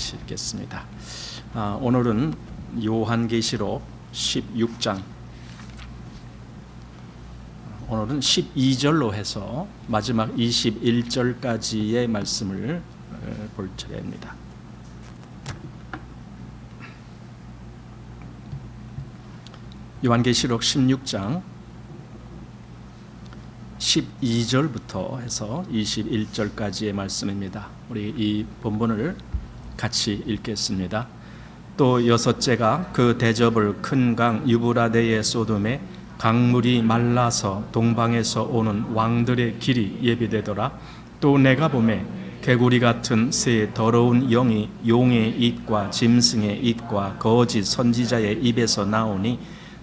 같이 읽겠습니다. 오늘은 요한계시록 16장, 오늘은 12절로 해서 마지막 21절까지의 말씀을 볼 차례입니다. 요한계시록 16장 12절부터 해서 21절까지의 말씀입니다. 우리 이 본문을 같이 읽겠습니다. 또 여섯째가 그 대접을 큰 강 유브라데에 쏟음에 강물이 말라서 동방에서 오는 왕들의 길이 예비되더라. 또 내가 보매 개구리 같은 새 더러운 영이 용의 입과 짐승의 입과 거짓 선지자의 입에서 나오니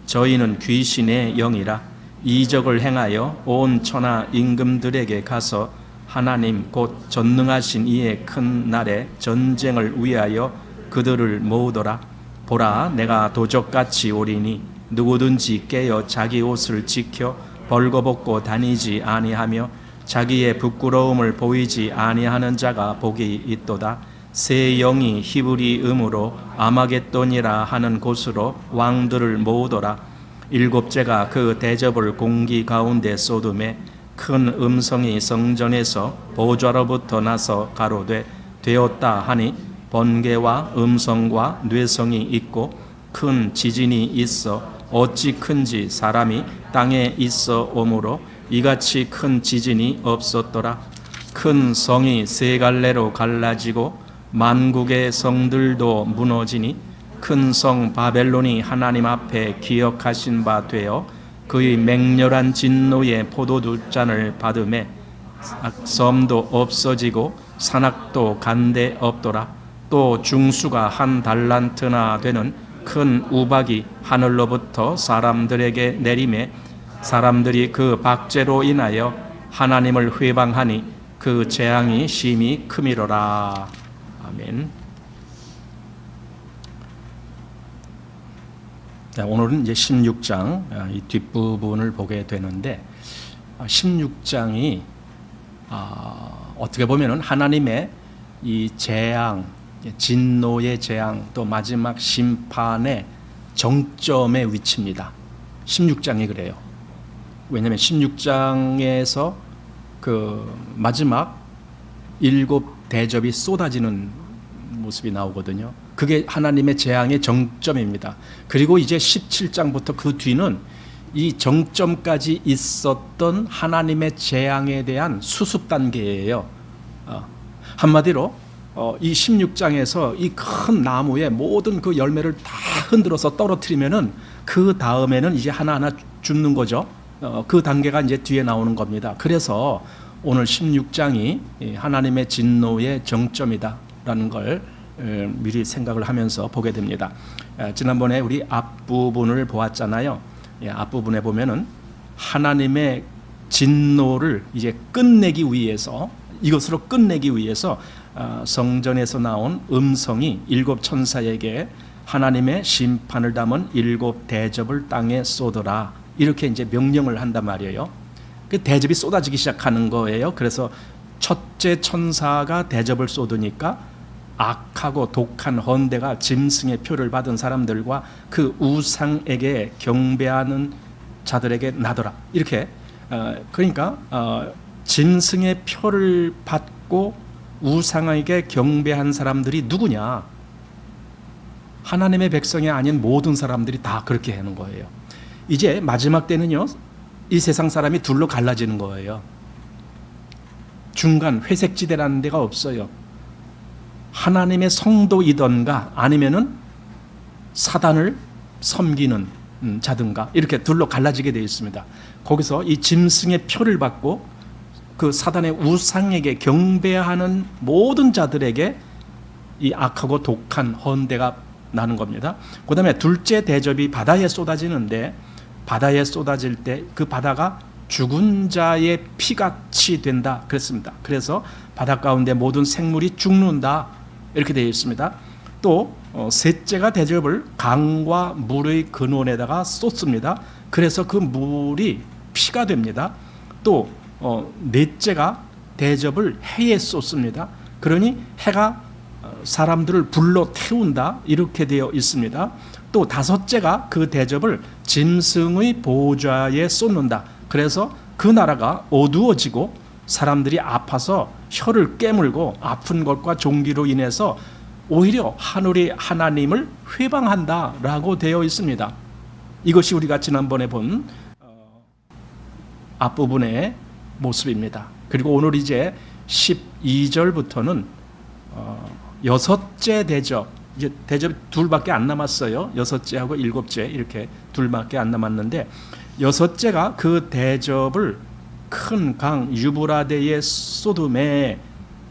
저희는 귀신의 영이라. 이적을 행하여 온 천하 임금들에게 가서 하나님 곧 전능하신 이의 큰 날에 전쟁을 위하여 그들을 모으더라. 보라, 내가 도적같이 오리니 누구든지 깨어 자기 옷을 지켜 벌거벗고 다니지 아니하며 자기의 부끄러움을 보이지 아니하는 자가 복이 있도다. 새 영이 히브리음으로 아마겟돈이라 하는 곳으로 왕들을 모으더라. 일곱째가 그 대접을 공기 가운데 쏟음에 큰 음성이 성전에서 보좌로부터 나서 가로되 되었다 하니 번개와 음성과 뇌성이 있고 큰 지진이 있어 어찌 큰지 사람이 땅에 있어 오므로 이같이 큰 지진이 없었더라. 큰 성이 세 갈래로 갈라지고 만국의 성들도 무너지니 큰 성 바벨론이 하나님 앞에 기억하신 바 되어 그의 맹렬한 진노의 포도주 잔을 받음에 섬도 없어지고 산악도 간데 없더라. 또 중수가 한 달란트나 되는 큰 우박이 하늘로부터 사람들에게 내림에 사람들이 그 박죄로 인하여 하나님을 회방하니 그 재앙이 심히 크미로라. 아멘. 오늘은 이제 16장 이 뒷부분을 보게 되는데 16장이 어떻게 보면은 하나님의 이 재앙, 진노의 재앙, 또 마지막 심판의 정점의 위치입니다. 16장이 그래요. 왜냐하면 16장에서 그 마지막 7 대접이 쏟아지는 모습이 나오거든요. 그게 하나님의 재앙의 정점입니다. 그리고 이제 17장부터 그 뒤는 이 정점까지 있었던 하나님의 재앙에 대한 수습 단계예요. 한마디로 이 16장에서 이 큰 나무에 모든 그 열매를 다 흔들어서 떨어뜨리면은 그 다음에는 이제 하나하나 줍는 거죠. 그 단계가 이제 뒤에 나오는 겁니다. 그래서 오늘 16장이 하나님의 진노의 정점이다라는 걸 미리 생각을 하면서 보게 됩니다. 지난번에 우리 앞부분을 보았잖아요. 앞부분에 보면은 하나님의 진노를 이제 끝내기 위해서, 이것으로 끝내기 위해서 성전에서 나온 음성이 7 천사에게 하나님의 심판을 담은 7 대접을 땅에 쏟으라, 이렇게 이제 명령을 한단 말이에요. 그 대접이 쏟아지기 시작하는 거예요. 그래서 첫째 천사가 대접을 쏟으니까 악하고 독한 헌대가 짐승의 표를 받은 사람들과 그 우상에게 경배하는 자들에게 나더라. 이렇게 그러니까 짐승의 표를 받고 우상에게 경배한 사람들이 누구냐? 하나님의 백성이 아닌 모든 사람들이 다 그렇게 하는 거예요. 이제 마지막 때는요, 이 세상 사람이 둘로 갈라지는 거예요. 중간 회색지대라는 데가 없어요. 하나님의 성도이던가 아니면은 사단을 섬기는 자든가, 이렇게 둘로 갈라지게 되어 있습니다. 거기서 이 짐승의 표를 받고 그 사단의 우상에게 경배하는 모든 자들에게 이 악하고 독한 헌대가 나는 겁니다. 그 다음에 둘째 대접이 바다에 쏟아지는데, 바다에 쏟아질 때 그 바다가 죽은 자의 피같이 된다 그랬습니다. 그래서 바다 가운데 모든 생물이 죽는다, 이렇게 되어 있습니다. 또 셋째가 대접을 강과 물의 근원에다가 쏟습니다. 그래서 그 물이 피가 됩니다. 또 넷째가 대접을 해에 쏟습니다. 그러니 해가 사람들을 불로 태운다 이렇게 되어 있습니다. 또 다섯째가 그 대접을 짐승의 보좌에 쏟는다. 그래서 그 나라가 어두워지고 사람들이 아파서 혀를 깨물고 아픈 것과 종기로 인해서 오히려 하늘의 하나님을 회방한다라고 되어 있습니다. 이것이 우리가 지난번에 본 앞부분의 모습입니다. 그리고 오늘 이제 12절부터는 여섯째 대접, 이제 대접이 둘밖에 안 남았어요. 여섯째하고 일곱째 이렇게 둘밖에 안 남았는데, 여섯째가 그 대접을 큰 강 유브라데의 쏟음에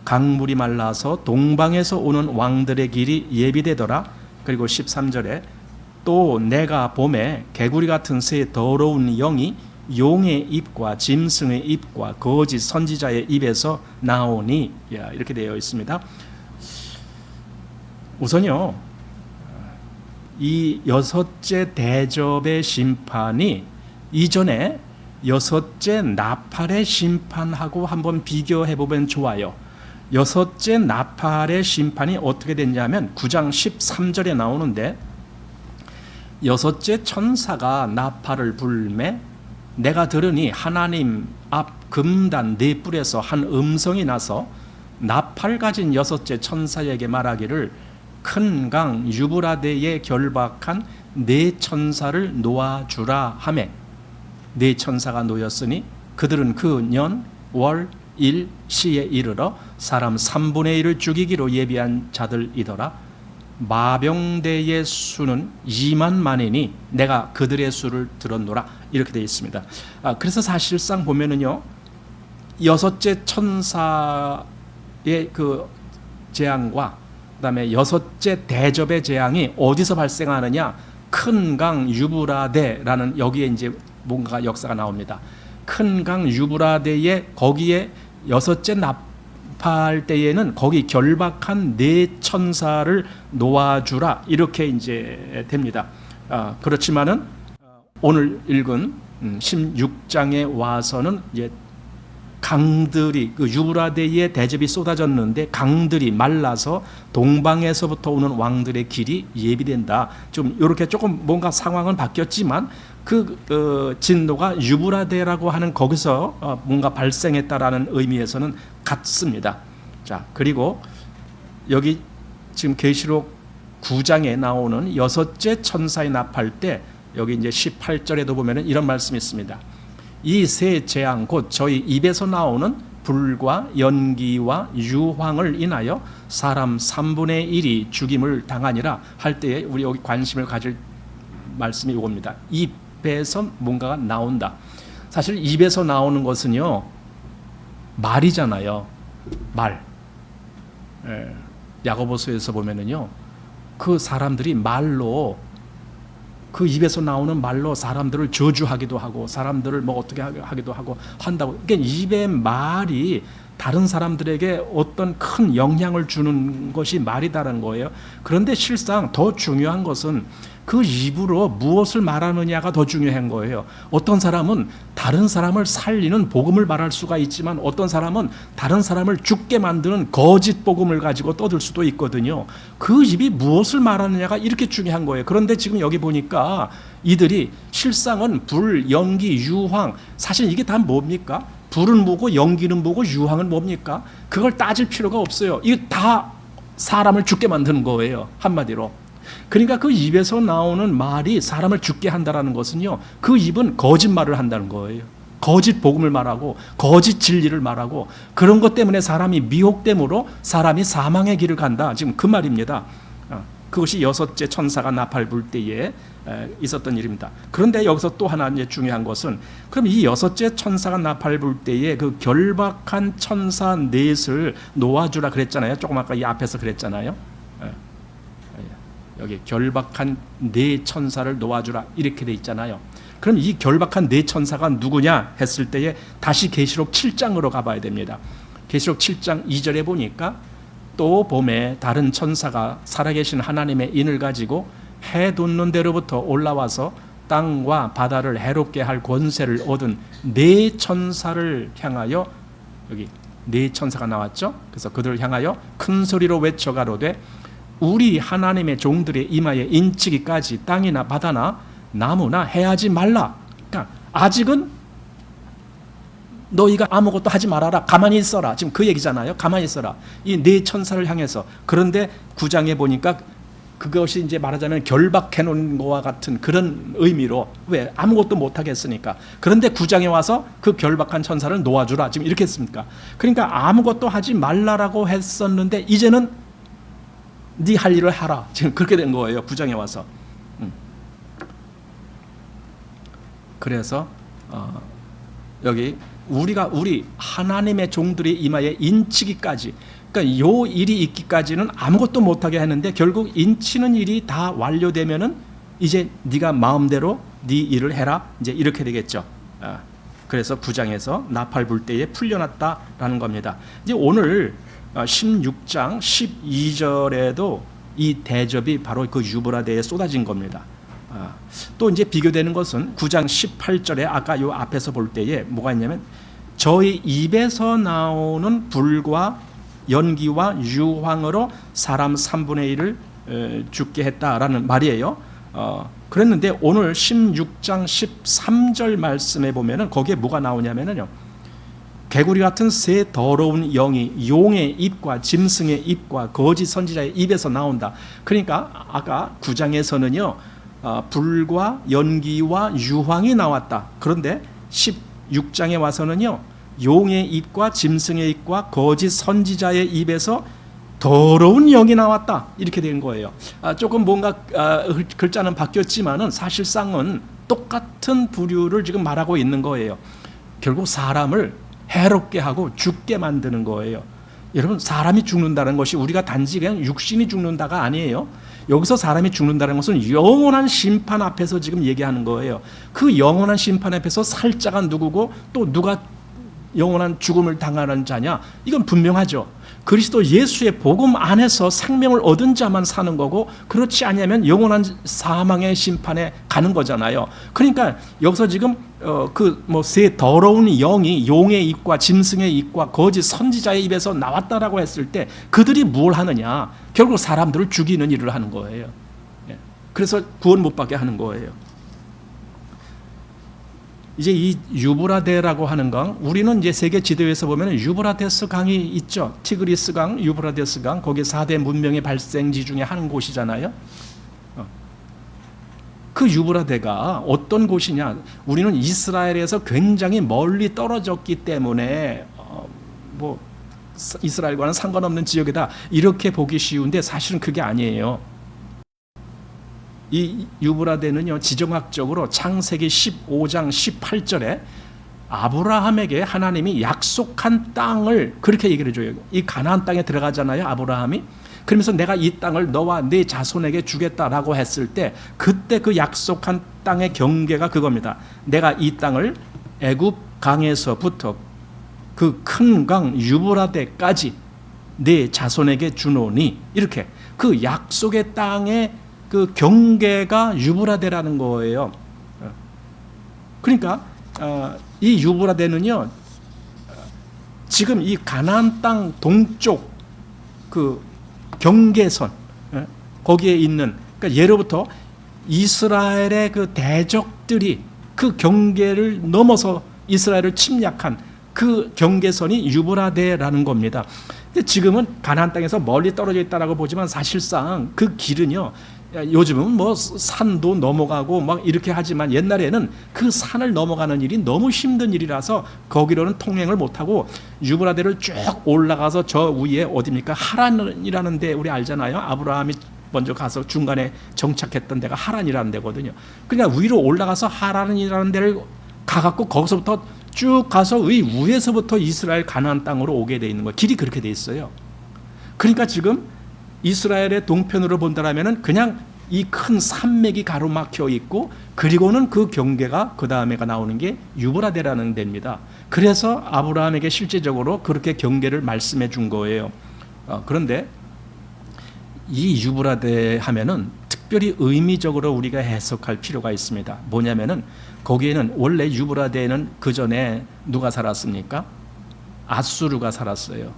강물이 말라서 동방에서 오는 왕들의 길이 예비되더라. 그리고 13절에 또 내가 봄에 개구리 같은 새 더러운 영이 용의 입과 짐승의 입과 거짓 선지자의 입에서 나오니, 이렇게 되어 있습니다. 우선요, 이 여섯째 대접의 심판이 이전에 여섯째 나팔의 심판하고 한번 비교해 보면 좋아요. 여섯째 나팔의 심판이 어떻게 됐냐면 9장 13절에 나오는데, 여섯째 천사가 나팔을 불매 내가 들으니 하나님 앞 금단 네 뿔에서 한 음성이 나서 나팔 가진 여섯째 천사에게 말하기를 큰 강 유브라데에 결박한 네 천사를 놓아주라 하매, 네 천사가 놓였으니 그들은 그 년, 월, 일, 시에 이르러 사람 3분의 1을 죽이기로 예비한 자들이더라. 마병대의 수는 2만 만이니 내가 그들의 수를 들었노라. 이렇게 되어 있습니다. 그래서 사실상 보면은요, 여섯째 천사의 그 재앙과 그다음에 여섯째 대접의 재앙이 어디서 발생하느냐? 큰 강 유브라데라는, 여기에 이제 뭔가 역사가 나옵니다. 큰 강 유브라데에 거기에 여섯째 나팔 때에는 거기 결박한 네 천사를 놓아주라 이렇게 이제 됩니다. 그렇지만은 오늘 읽은 16장에 와서는 이제 강들이, 그 유브라데에 대접이 쏟아졌는데 강들이 말라서 동방에서부터 오는 왕들의 길이 예비된다. 좀 이렇게 조금 뭔가 상황은 바뀌었지만 그 진노가 유브라데라고 하는 거기서 뭔가 발생했다라는 의미에서는 같습니다. 자, 그리고 여기 지금 계시록 9장에 나오는 여섯째 천사의 나팔 때 여기 이제 18절에도 보면은 이런 말씀이 있습니다. 이 세 재앙 곧 저희 입에서 나오는 불과 연기와 유황을 인하여 사람 3분의 1이 죽임을 당하니라 할 때에 우리 여기 관심을 가질 말씀이 이겁니다. 입에서 뭔가가 나온다. 사실 입에서 나오는 것은요, 말이잖아요. 말. 야고보서에서 보면은요, 그 사람들이 말로, 그 입에서 나오는 말로 사람들을 저주하기도 하고 사람들을 뭐 어떻게 하기도 하고 한다고. 그러니까 입의 말이 다른 사람들에게 어떤 큰 영향을 주는 것이 말이다라는 거예요. 그런데 실상 더 중요한 것은 그 입으로 무엇을 말하느냐가 더 중요한 거예요. 어떤 사람은 다른 사람을 살리는 복음을 말할 수가 있지만 어떤 사람은 다른 사람을 죽게 만드는 거짓 복음을 가지고 떠들 수도 있거든요. 그 입이 무엇을 말하느냐가 이렇게 중요한 거예요. 그런데 지금 여기 보니까 이들이 실상은 불, 연기, 유황, 사실 이게 다 뭡니까? 불은 뭐고 연기는 뭐고 유황은 뭡니까? 그걸 따질 필요가 없어요. 이게 다 사람을 죽게 만드는 거예요. 한마디로. 그러니까 그 입에서 나오는 말이 사람을 죽게 한다는 것은요, 그 입은 거짓말을 한다는 거예요. 거짓 복음을 말하고 거짓 진리를 말하고 그런 것 때문에 사람이 미혹됨으로 사람이 사망의 길을 간다. 지금 그 말입니다. 그것이 여섯째 천사가 나팔 불 때에 있었던 일입니다. 그런데 여기서 또 하나 이제 중요한 것은, 그럼 이 여섯째 천사가 나팔 불 때에 그 결박한 천사 넷을 놓아주라 그랬잖아요. 조금 아까 이 앞에서 그랬잖아요. 여기 결박한 네 천사를 놓아주라 이렇게 돼 있잖아요. 그럼 이 결박한 네 천사가 누구냐 했을 때에 다시 계시록 7장으로 가봐야 됩니다. 계시록 7장 2절에 보니까 또 봄에 다른 천사가 살아계신 하나님의 인을 가지고 해 돋는 데로부터 올라와서 땅과 바다를 해롭게 할 권세를 얻은 네 천사를 향하여 여기 네 천사가 나왔죠. 그래서 그들을 향하여 큰 소리로 외쳐 가로되 우리 하나님의 종들의 이마에 인치기까지 땅이나 바다나 나무나 해하지 말라. 그러니까 아직은 너희가 아무것도 하지 말아라. 가만히 있어라. 지금 그 얘기잖아요. 가만히 있어라. 이 네 천사를 향해서. 그런데 9장에 보니까 그것이 이제 말하자면 결박해 놓은 것과 같은 그런 의미로, 왜? 아무것도 못 하겠으니까. 그런데 9장에 와서 그 결박한 천사를 놓아주라. 지금 이렇게 했습니까? 그러니까 아무것도 하지 말라라고 했었는데 이제는 네 할 일을 하라. 지금 그렇게 된 거예요. 9장에 와서. 그래서 여기 우리 하나님의 종들의 이마에 인치기까지, 그러니까 요 일이 있기까지는 아무것도 못하게 했는데 결국 인치는 일이 다 완료되면은 이제 네가 마음대로 네 일을 해라. 이제 이렇게 되겠죠. 그래서 9장에서 나팔 불 때에 풀려났다라는 겁니다. 이제 오늘 16장 12절에도 이 대접이 바로 그 유브라데에 쏟아진 겁니다. 또 이제 비교되는 것은 9장 18절에 아까 요 앞에서 볼 때에 뭐가 있냐면 저희 입에서 나오는 불과 연기와 유황으로 사람 3분의 1을 죽게 했다라는 말이에요. 그랬는데 오늘 16장 13절 말씀에 보면은 거기에 뭐가 나오냐면은요, 개구리 같은 새 더러운 영이 용의 입과 짐승의 입과 거짓 선지자의 입에서 나온다. 그러니까 아까 9장에서는요 불과 연기와 유황이 나왔다. 그런데 16장에 와서는요 용의 입과 짐승의 입과 거짓 선지자의 입에서 더러운 영이 나왔다. 이렇게 된 거예요. 조금 뭔가 글자는 바뀌었지만은 사실상은 똑같은 부류를 지금 말하고 있는 거예요. 결국 사람을 해롭게 하고 죽게 만드는 거예요. 여러분, 사람이 죽는다는 것이 우리가 단지 그냥 육신이 죽는다가 아니에요. 여기서 사람이 죽는다는 것은 영원한 심판 앞에서 지금 얘기하는 거예요. 그 영원한 심판 앞에서 살자가 누구고 또 누가 영원한 죽음을 당하는 자냐? 이건 분명하죠. 그리스도 예수의 복음 안에서 생명을 얻은 자만 사는 거고, 그렇지 않으면 영원한 사망의 심판에 가는 거잖아요. 그러니까 여기서 지금 새 더러운 영이 용의 입과 짐승의 입과 거짓 선지자의 입에서 나왔다라고 했을 때 그들이 뭘 하느냐? 결국 사람들을 죽이는 일을 하는 거예요. 그래서 구원 못 받게 하는 거예요. 이제 이 유브라데라고 하는 강, 우리는 이제 세계 지도에서 보면 유브라데스 강이 있죠. 티그리스 강, 유브라데스 강, 거기 4대 문명의 발생지 중에 한 곳이잖아요. 그 유브라데가 어떤 곳이냐? 우리는 이스라엘에서 굉장히 멀리 떨어졌기 때문에 이스라엘과는 상관없는 지역이다 이렇게 보기 쉬운데 사실은 그게 아니에요. 이 유브라데는요, 지정학적으로 창세기 15장 18절에 아브라함에게 하나님이 약속한 땅을 그렇게 얘기를 해줘요. 이 가나안 땅에 들어가잖아요, 아브라함이. 그러면서 내가 이 땅을 너와 네 자손에게 주겠다라고 했을 때 그때 그 약속한 땅의 경계가 그겁니다. 내가 이 땅을 애굽 강에서부터 그 큰 강 유브라데까지 네 자손에게 주노니, 이렇게 그 약속의 땅의 그 경계가 유브라데라는 거예요. 그러니까 이 유브라데는요, 지금 이 가나안 땅 동쪽 그 경계선, 거기에 있는, 그러니까 예로부터 이스라엘의 그 대적들이 그 경계를 넘어서 이스라엘을 침략한 그 경계선이 유브라데라는 겁니다. 근데 지금은 가나안 땅에서 멀리 떨어져 있다라고 보지만 사실상 그 길은요, 요즘은 뭐 산도 넘어가고 막 이렇게 하지만 옛날에는 그 산을 넘어가는 일이 너무 힘든 일이라서 거기로는 통행을 못하고 유브라데를 쭉 올라가서 저 위에 어디입니까? 하란이라는 데 우리 알잖아요. 아브라함이 먼저 가서 중간에 정착했던 데가 하란이라는 데거든요. 그러니까 위로 올라가서 하란이라는 데를 가갖고 거기서부터 쭉 가서 이 위에서부터 이스라엘 가나안 땅으로 오게 돼 있는 거예요. 길이 그렇게 돼 있어요. 그러니까 지금 이스라엘의 동편으로 본다라면은 그냥 이 큰 산맥이 가로막혀 있고, 그리고는 그 경계가 그 다음에가 나오는 게 유브라데라는 데입니다. 그래서 아브라함에게 실제적으로 그렇게 경계를 말씀해 준 거예요. 그런데 이 유브라데 하면은 특별히 의미적으로 우리가 해석할 필요가 있습니다. 뭐냐면은 거기에는 원래 유브라데에는 그 전에 누가 살았습니까? 아수르가 살았어요.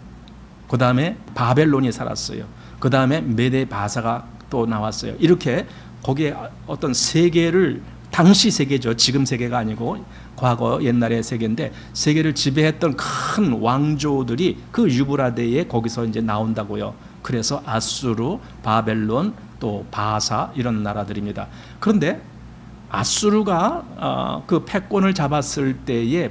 그 다음에 바벨론이 살았어요. 그 다음에 메데 바사가 또 나왔어요. 이렇게 거기에 어떤 세계를, 당시 세계죠. 지금 세계가 아니고 과거 옛날의 세계인데, 세계를 지배했던 큰 왕조들이 그 유브라데에 거기서 이제 나온다고요. 그래서 아수르, 바벨론, 또 바사 이런 나라들입니다. 그런데 아수르가 그 패권을 잡았을 때에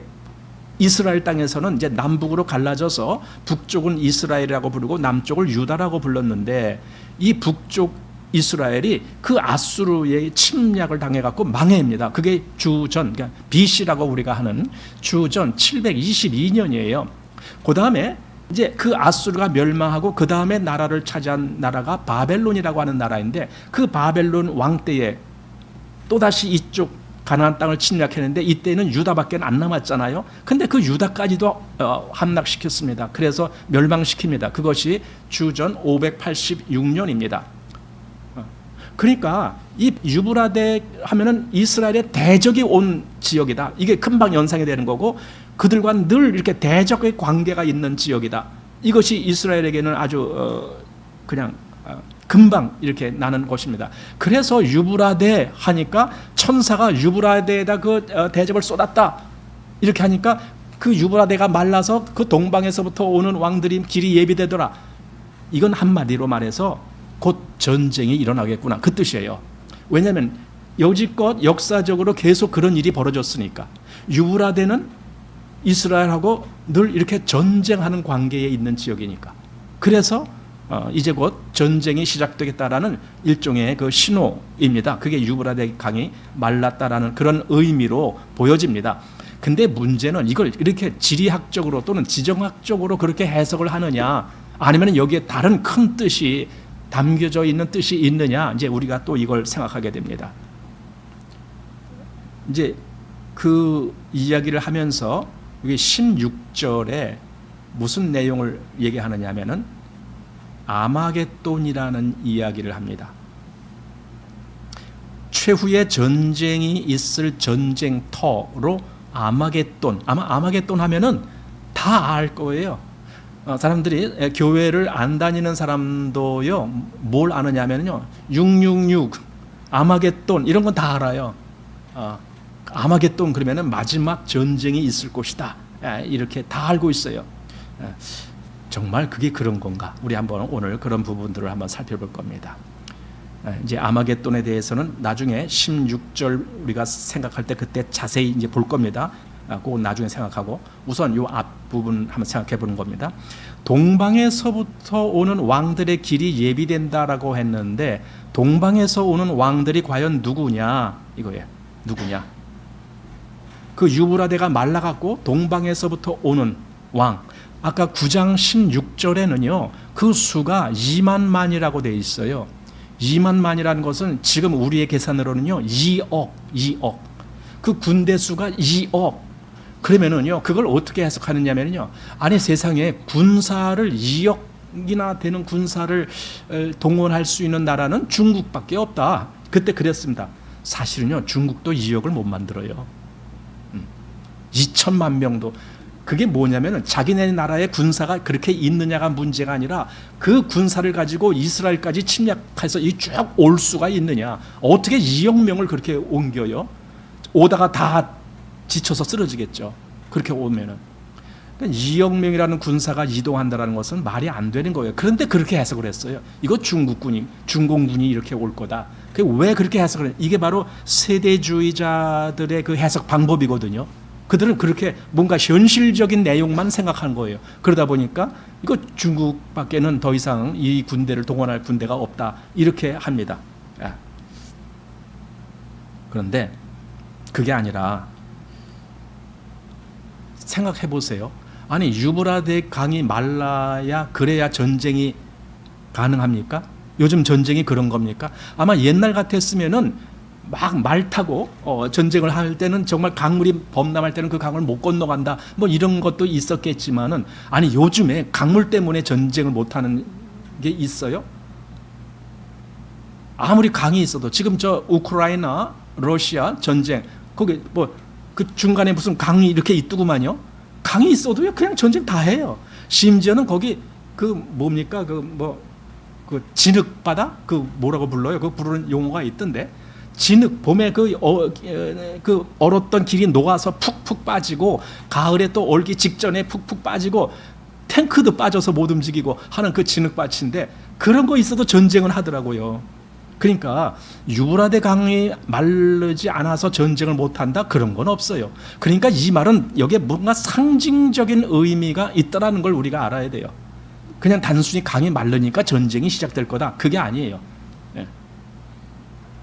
이스라엘 땅에서는 이제 남북으로 갈라져서 북쪽은 이스라엘이라고 부르고 남쪽을 유다라고 불렀는데, 이 북쪽 이스라엘이 그 아수르의 침략을 당해갖고 망해입니다. 그게 주전, 그러니까 BC라고 우리가 하는 주전 722년이에요. 그 다음에 이제 그 아수르가 멸망하고 그 다음에 나라를 차지한 나라가 바벨론이라고 하는 나라인데, 그 바벨론 왕 때에 또다시 이쪽 가나안 땅을 침략했는데, 이때는 유다밖에 안 남았잖아요. 근데 그 유다까지도 함락시켰습니다. 그래서 멸망시킵니다. 그것이 주전 586년입니다. 그러니까 이 유브라데 하면은 이스라엘의 대적이 온 지역이다. 이게 금방 연상이 되는 거고, 그들과 늘 이렇게 대적의 관계가 있는 지역이다. 이것이 이스라엘에게는 아주 그냥 금방 이렇게 나는 것입니다. 그래서 유브라데 하니까 천사가 유브라데에다 그 대접을 쏟았다. 이렇게 하니까 그 유브라데가 말라서 그 동방에서부터 오는 왕들이 길이 예비되더라. 이건 한마디로 말해서 곧 전쟁이 일어나겠구나, 그 뜻이에요. 왜냐하면 여지껏 역사적으로 계속 그런 일이 벌어졌으니까. 유브라데는 이스라엘하고 늘 이렇게 전쟁하는 관계에 있는 지역이니까. 그래서 이제 곧 전쟁이 시작되겠다라는 일종의 그 신호입니다. 그게 유브라데 강이 말랐다라는 그런 의미로 보여집니다. 근데 문제는 이걸 이렇게 지리학적으로 또는 지정학적으로 그렇게 해석을 하느냐, 아니면 여기에 다른 큰 뜻이 담겨져 있는 뜻이 있느냐, 이제 우리가 또 이걸 생각하게 됩니다. 이제 그 이야기를 하면서 여기 16절에 무슨 내용을 얘기하느냐 하면은 아마겟돈이라는 이야기를 합니다. 최후의 전쟁이 있을 전쟁터로 아마겟돈, 아마 아마겟돈 하면은 다 알 거예요. 사람들이 교회를 안 다니는 사람도요, 뭘 아느냐면요, 666, 아마겟돈 이런 건 다 알아요. 아마겟돈 그러면은 마지막 전쟁이 있을 곳이다. 이렇게 다 알고 있어요. 정말 그게 그런 건가? 우리 한번 오늘 그런 부분들을 한번 살펴볼 겁니다. 이제 아마겟돈에 대해서는 나중에 16절 우리가 생각할 때 그때 자세히 이제 볼 겁니다. 그건 나중에 생각하고 우선 이 앞부분 한번 생각해 보는 겁니다. 동방에서부터 오는 왕들의 길이 예비된다라고 했는데, 동방에서 오는 왕들이 과연 누구냐 이거예요. 누구냐? 그 유브라데가 말라갖고 동방에서부터 오는 왕. 아까 9장 16절에는요, 그 수가 2만만이라고 되어 있어요. 2만만이라는 것은 지금 우리의 계산으로는요, 2억. 그 군대 수가 2억. 그러면은요, 그걸 어떻게 해석하느냐면요, 아니 세상에 군사를 2억이나 되는 군사를 동원할 수 있는 나라는 중국밖에 없다. 그때 그랬습니다. 사실은요, 중국도 2억을 못 만들어요. 2천만 명도. 그게 뭐냐면은 자기네 나라의 군사가 그렇게 있느냐가 문제가 아니라 그 군사를 가지고 이스라엘까지 침략해서 이 쭉 올 수가 있느냐. 어떻게 2억 명을 그렇게 옮겨요? 오다가 다 지쳐서 쓰러지겠죠. 그렇게 오면은. 그러니까 2억 명이라는 군사가 이동한다는 것은 말이 안 되는 거예요. 그런데 그렇게 해석을 했어요. 이거 중공군이 이렇게 올 거다. 왜 그렇게 해석을 해요? 이게 바로 세대주의자들의 그 해석 방법이거든요. 그들은 그렇게 뭔가 현실적인 내용만 생각하는 거예요. 그러다 보니까 이거 중국밖에는 더 이상 이 군대를 동원할 군대가 없다. 이렇게 합니다. 그런데 그게 아니라 생각해 보세요. 아니 유브라데 강이 말라야 그래야 전쟁이 가능합니까? 요즘 전쟁이 그런 겁니까? 아마 옛날 같았으면은 막 말 타고 전쟁을 할 때는 정말 강물이 범람할 때는 그 강을 못 건너간다. 뭐 이런 것도 있었겠지만은, 아니 요즘에 강물 때문에 전쟁을 못 하는 게 있어요? 아무리 강이 있어도 지금 저 우크라이나 러시아 전쟁 거기 뭐 그 중간에 무슨 강이 이렇게 있더구만요. 강이 있어도요 그냥 전쟁 다 해요. 심지어는 거기 그 뭡니까 그 진흙바다 그 뭐라고 불러요? 그 부르는 용어가 있던데 진흙 봄에 그 얼었던 길이 녹아서 푹푹 빠지고 가을에 또 얼기 직전에 푹푹 빠지고 탱크도 빠져서 못 움직이고 하는 그 진흙밭인데 그런 거 있어도 전쟁은 하더라고요. 그러니까 유브라데 강이 마르지 않아서 전쟁을 못한다 그런 건 없어요. 그러니까 이 말은 여기에 뭔가 상징적인 의미가 있다는 걸 우리가 알아야 돼요. 그냥 단순히 강이 마르니까 전쟁이 시작될 거다 그게 아니에요. 네.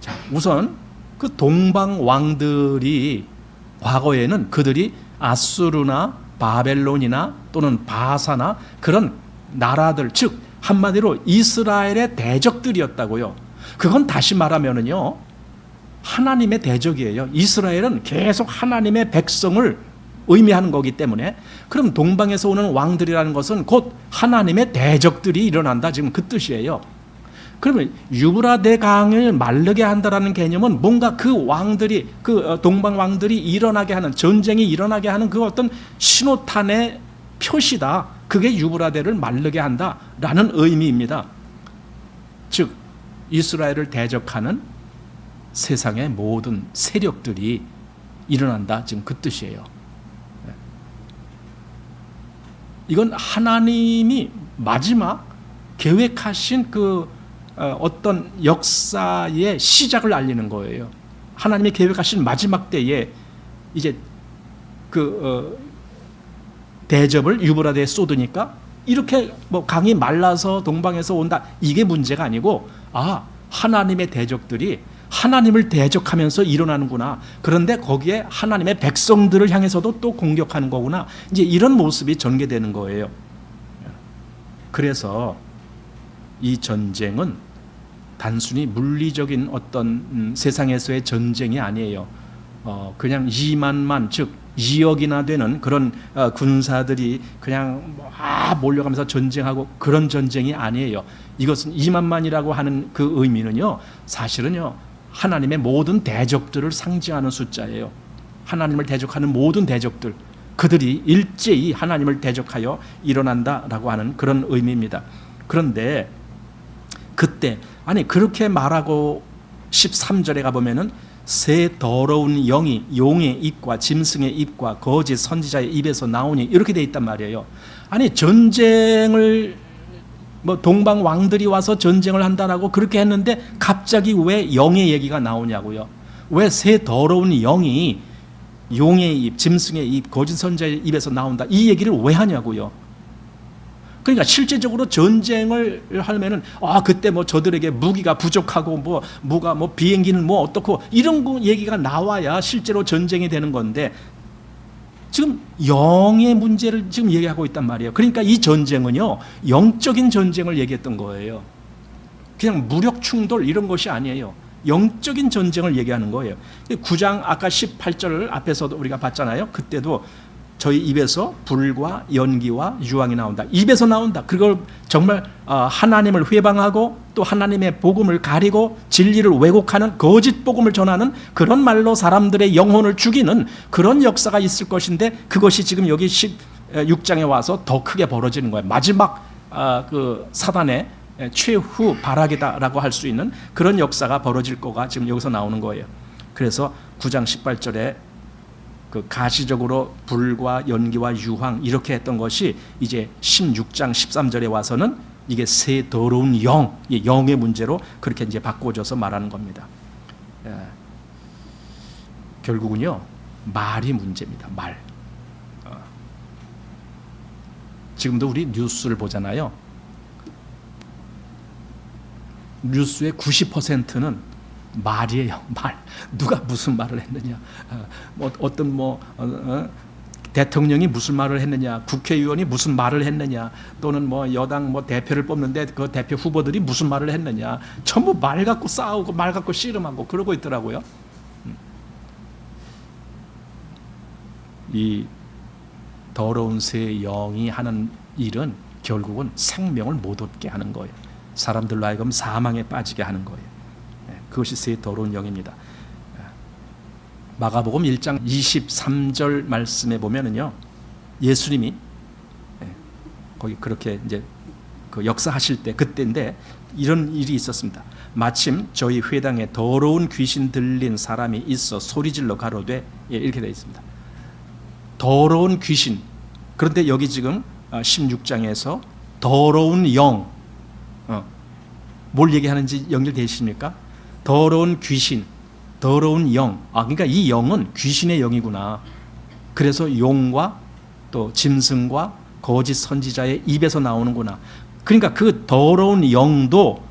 자, 우선 그 동방 왕들이 과거에는 그들이 아수르나 바벨론이나 또는 바사나 그런 나라들 즉 한마디로 이스라엘의 대적들이었다고요. 그건 다시 말하면은요 하나님의 대적이에요. 이스라엘은 계속 하나님의 백성을 의미하는 거기 때문에 그럼 동방에서 오는 왕들이라는 것은 곧 하나님의 대적들이 일어난다 지금 그 뜻이에요. 그러면 유브라데 강을 마르게 한다라는 개념은 뭔가 그 왕들이 그 동방 왕들이 일어나게 하는 전쟁이 일어나게 하는 그 어떤 신호탄의 표시다. 그게 유브라데를 마르게 한다라는 의미입니다. 즉 이스라엘을 대적하는 세상의 모든 세력들이 일어난다 지금 그 뜻이에요. 이건 하나님이 마지막 계획하신 그 어떤 역사의 시작을 알리는 거예요. 하나님이 계획하신 마지막 때에 이제 대접을 유브라데에 쏟으니까 이렇게 뭐 강이 말라서 동방에서 온다 이게 문제가 아니고 하나님의 대적들이 하나님을 대적하면서 일어나는구나. 그런데 거기에 하나님의 백성들을 향해서도 또 공격하는 거구나. 이제 이런 모습이 전개되는 거예요. 그래서 이 전쟁은 단순히 물리적인 어떤 세상에서의 전쟁이 아니에요. 그냥 2만만 즉 2억이나 되는 그런 군사들이 그냥 몰려가면서 전쟁하고 그런 전쟁이 아니에요. 이것은 2만만이라고 하는 그 의미는요 사실은요 하나님의 모든 대적들을 상징하는 숫자예요. 하나님을 대적하는 모든 대적들 그들이 일제히 하나님을 대적하여 일어난다라고 하는 그런 의미입니다. 그런데 그때 그렇게 말하고 13절에 가보면은 새 더러운 영이 용의 입과 짐승의 입과 거짓 선지자의 입에서 나오니 이렇게 돼 있단 말이에요. 전쟁을 동방 왕들이 와서 전쟁을 한다라고 그렇게 했는데 갑자기 왜 영의 얘기가 나오냐고요. 왜 새 더러운 영이 용의 입, 짐승의 입, 거짓 선지자의 입에서 나온다 이 얘기를 왜 하냐고요. 그러니까 실제적으로 전쟁을 하면은 그때 저들에게 무기가 부족하고 뭐가 비행기는 어떻고 이런 거 얘기가 나와야 실제로 전쟁이 되는 건데 지금 영의 문제를 지금 얘기하고 있단 말이에요. 그러니까 이 전쟁은요 영적인 전쟁을 얘기했던 거예요. 그냥 무력 충돌 이런 것이 아니에요. 영적인 전쟁을 얘기하는 거예요. 9장 아까 18절 앞에서도 우리가 봤잖아요. 그때도 저희 입에서 불과 연기와 유황이 나온다. 입에서 나온다. 그걸 정말 하나님을 회방하고 또 하나님의 복음을 가리고 진리를 왜곡하는 거짓 복음을 전하는 그런 말로 사람들의 영혼을 죽이는 그런 역사가 있을 것인데 그것이 지금 여기 16장에 와서 더 크게 벌어지는 거예요. 마지막 그 사단의 최후 발악이다라고 할 수 있는 그런 역사가 벌어질 거가 지금 여기서 나오는 거예요. 그래서 9장 18절에 그 가시적으로 불과 연기와 유황 이렇게 했던 것이 이제 16장 13절에 와서는 이게 새 더러운 영의 문제로 그렇게 이제 바꿔줘서 말하는 겁니다. 결국은요 말이 문제입니다. 말. 지금도 우리 뉴스를 보잖아요. 뉴스의 90%는 말이에요. 말. 누가 무슨 말을 했느냐. 어떤 대통령이 무슨 말을 했느냐. 국회의원이 무슨 말을 했느냐. 또는 여당 대표를 뽑는데 그 대표 후보들이 무슨 말을 했느냐. 전부 말 갖고 싸우고 말 갖고 씨름하고 그러고 있더라고요. 이 더러운 새 영이 하는 일은 결국은 생명을 못 얻게 하는 거예요. 사람들로 하여금 사망에 빠지게 하는 거예요. 그것이 새 더러운 영입니다. 마가복음 1장 23절 말씀에 보면은요, 예수님이 거기 그렇게 이제 그 역사하실 때 그때인데 이런 일이 있었습니다. 마침 저희 회당에 더러운 귀신 들린 사람이 있어 소리질러 가로되, 이렇게 되어 있습니다. 더러운 귀신. 그런데 여기 지금 16장에서 더러운 영, 뭘 얘기하는지 연결되십니까? 더러운 귀신, 더러운 영. 그러니까 이 영은 귀신의 영이구나. 그래서 용과 또 짐승과 거짓 선지자의 입에서 나오는구나. 그러니까 그 더러운 영도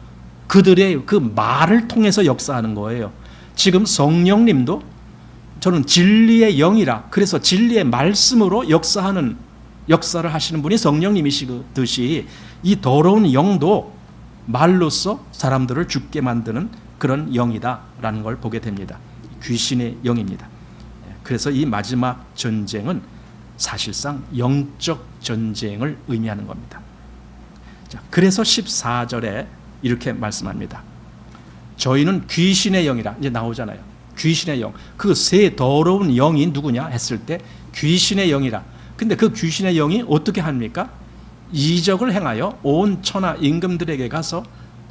그들의 그 말을 통해서 역사하는 거예요. 지금 성령님도 저는 진리의 영이라, 그래서 진리의 말씀으로 역사를 하시는 분이 성령님이시듯이 이 더러운 영도 말로써 사람들을 죽게 만드는 그런 영이다라는 걸 보게 됩니다. 귀신의 영입니다. 그래서 이 마지막 전쟁은 사실상 영적 전쟁을 의미하는 겁니다. 자, 그래서 14절에 이렇게 말씀합니다. 저희는 귀신의 영이라, 이제 나오잖아요. 귀신의 영. 그 세 더러운 영이 누구냐 했을 때 귀신의 영이라. 근데 그 귀신의 영이 어떻게 합니까? 이적을 행하여 온 천하 임금들에게 가서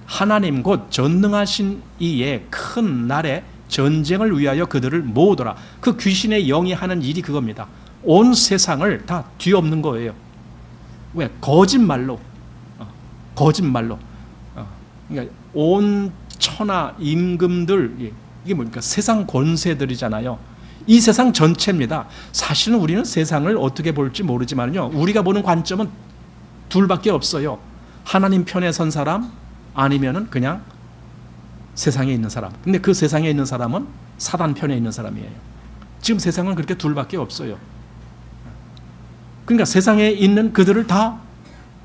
하나님 곧 전능하신 이의 큰 날에 전쟁을 위하여 그들을 모으더라. 그 귀신의 영이 하는 일이 그겁니다. 온 세상을 다 뒤엎는 거예요. 왜? 거짓말로. 그러니까 온 천하 임금들, 이게 뭡니까? 세상 권세들이잖아요. 이 세상 전체입니다. 사실은 우리는 세상을 어떻게 볼지 모르지만요, 우리가 보는 관점은 둘밖에 없어요. 하나님 편에 선 사람, 아니면은 그냥 세상에 있는 사람. 근데 그 세상에 있는 사람은 사단 편에 있는 사람이에요. 지금 세상은 그렇게 둘밖에 없어요. 그러니까 세상에 있는 그들을 다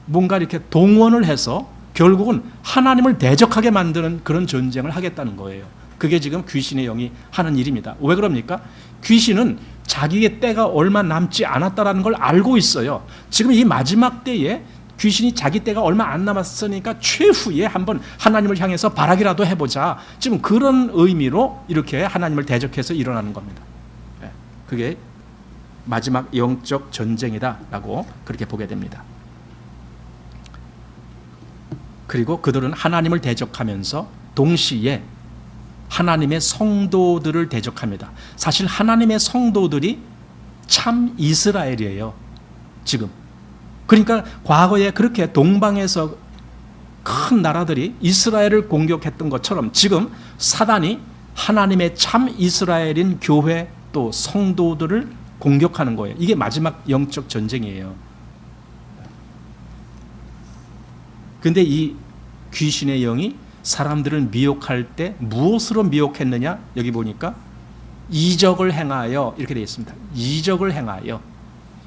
뭔가 이렇게 동원을 해서 결국은 하나님을 대적하게 만드는 그런 전쟁을 하겠다는 거예요. 그게 지금 귀신의 영이 하는 일입니다. 왜 그럽니까? 귀신은 자기의 때가 얼마 남지 않았다는 걸 알고 있어요. 지금 이 마지막 때에 귀신이 자기 때가 얼마 안 남았으니까 최후에 한번 하나님을 향해서 바라기라도 해보자. 지금 그런 의미로 이렇게 하나님을 대적해서 일어나는 겁니다. 그게 마지막 영적 전쟁이다라고 그렇게 보게 됩니다. 그리고 그들은 하나님을 대적하면서 동시에 하나님의 성도들을 대적합니다. 사실 하나님의 성도들이 참 이스라엘이에요. 지금. 그러니까 과거에 그렇게 동방에서 큰 나라들이 이스라엘을 공격했던 것처럼 지금 사단이 하나님의 참 이스라엘인 교회 또 성도들을 공격하는 거예요. 이게 마지막 영적 전쟁이에요. 근데 이 귀신의 영이 사람들을 미혹할 때 무엇으로 미혹했느냐? 여기 보니까 이적을 행하여, 이렇게 되어 있습니다. 이적을 행하여.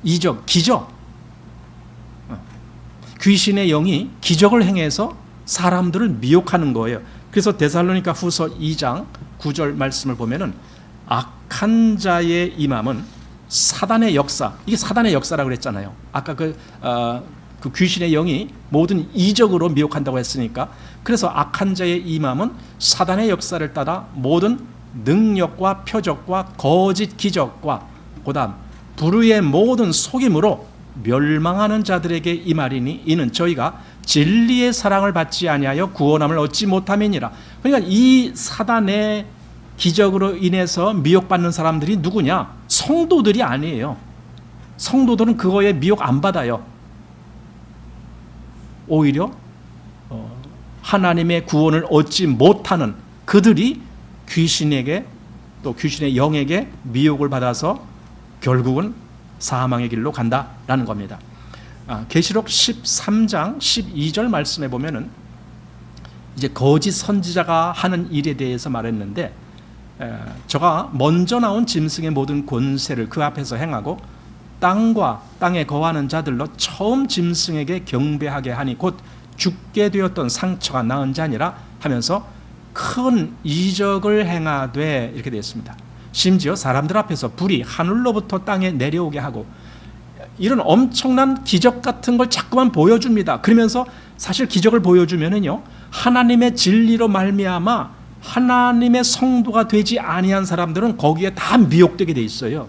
이적, 기적. 귀신의 영이 기적을 행해서 사람들을 미혹하는 거예요. 그래서 데살로니가 후서 2장 9절 말씀을 보면은 악한 자의 임함은 사단의 역사, 이게 사단의 역사라고 그랬잖아요. 아까 그 귀신의 영이 모든 이적으로 미혹한다고 했으니까, 그래서 악한 자의 임함은 사단의 역사를 따라 모든 능력과 표적과 거짓 기적과 그다음 불의의 모든 속임으로 멸망하는 자들에게 임하리니 이는 저희가 진리의 사랑을 받지 아니하여 구원함을 얻지 못함이니라. 그러니까 이 사단의 기적으로 인해서 미혹받는 사람들이 누구냐? 성도들이 아니에요. 성도들은 그거에 미혹 안 받아요. 오히려 하나님의 구원을 얻지 못하는 그들이 귀신에게 또 귀신의 영에게 미혹을 받아서 결국은 사망의 길로 간다라는 겁니다. 계시록 13장 12절 말씀에 보면은 이제 거짓 선지자가 하는 일에 대해서 말했는데, 저가 먼저 나온 짐승의 모든 권세를 그 앞에서 행하고 땅과 땅에 거하는 자들로 처음 짐승에게 경배하게 하니 곧 죽게 되었던 상처가 나은 자니라 하면서 큰 이적을 행하되, 이렇게 되어 있습니다. 심지어 사람들 앞에서 불이 하늘로부터 땅에 내려오게 하고, 이런 엄청난 기적 같은 걸 자꾸만 보여줍니다. 그러면서 사실 기적을 보여주면은요, 하나님의 진리로 말미암아 하나님의 성도가 되지 아니한 사람들은 거기에 다 미혹되게 돼 있어요.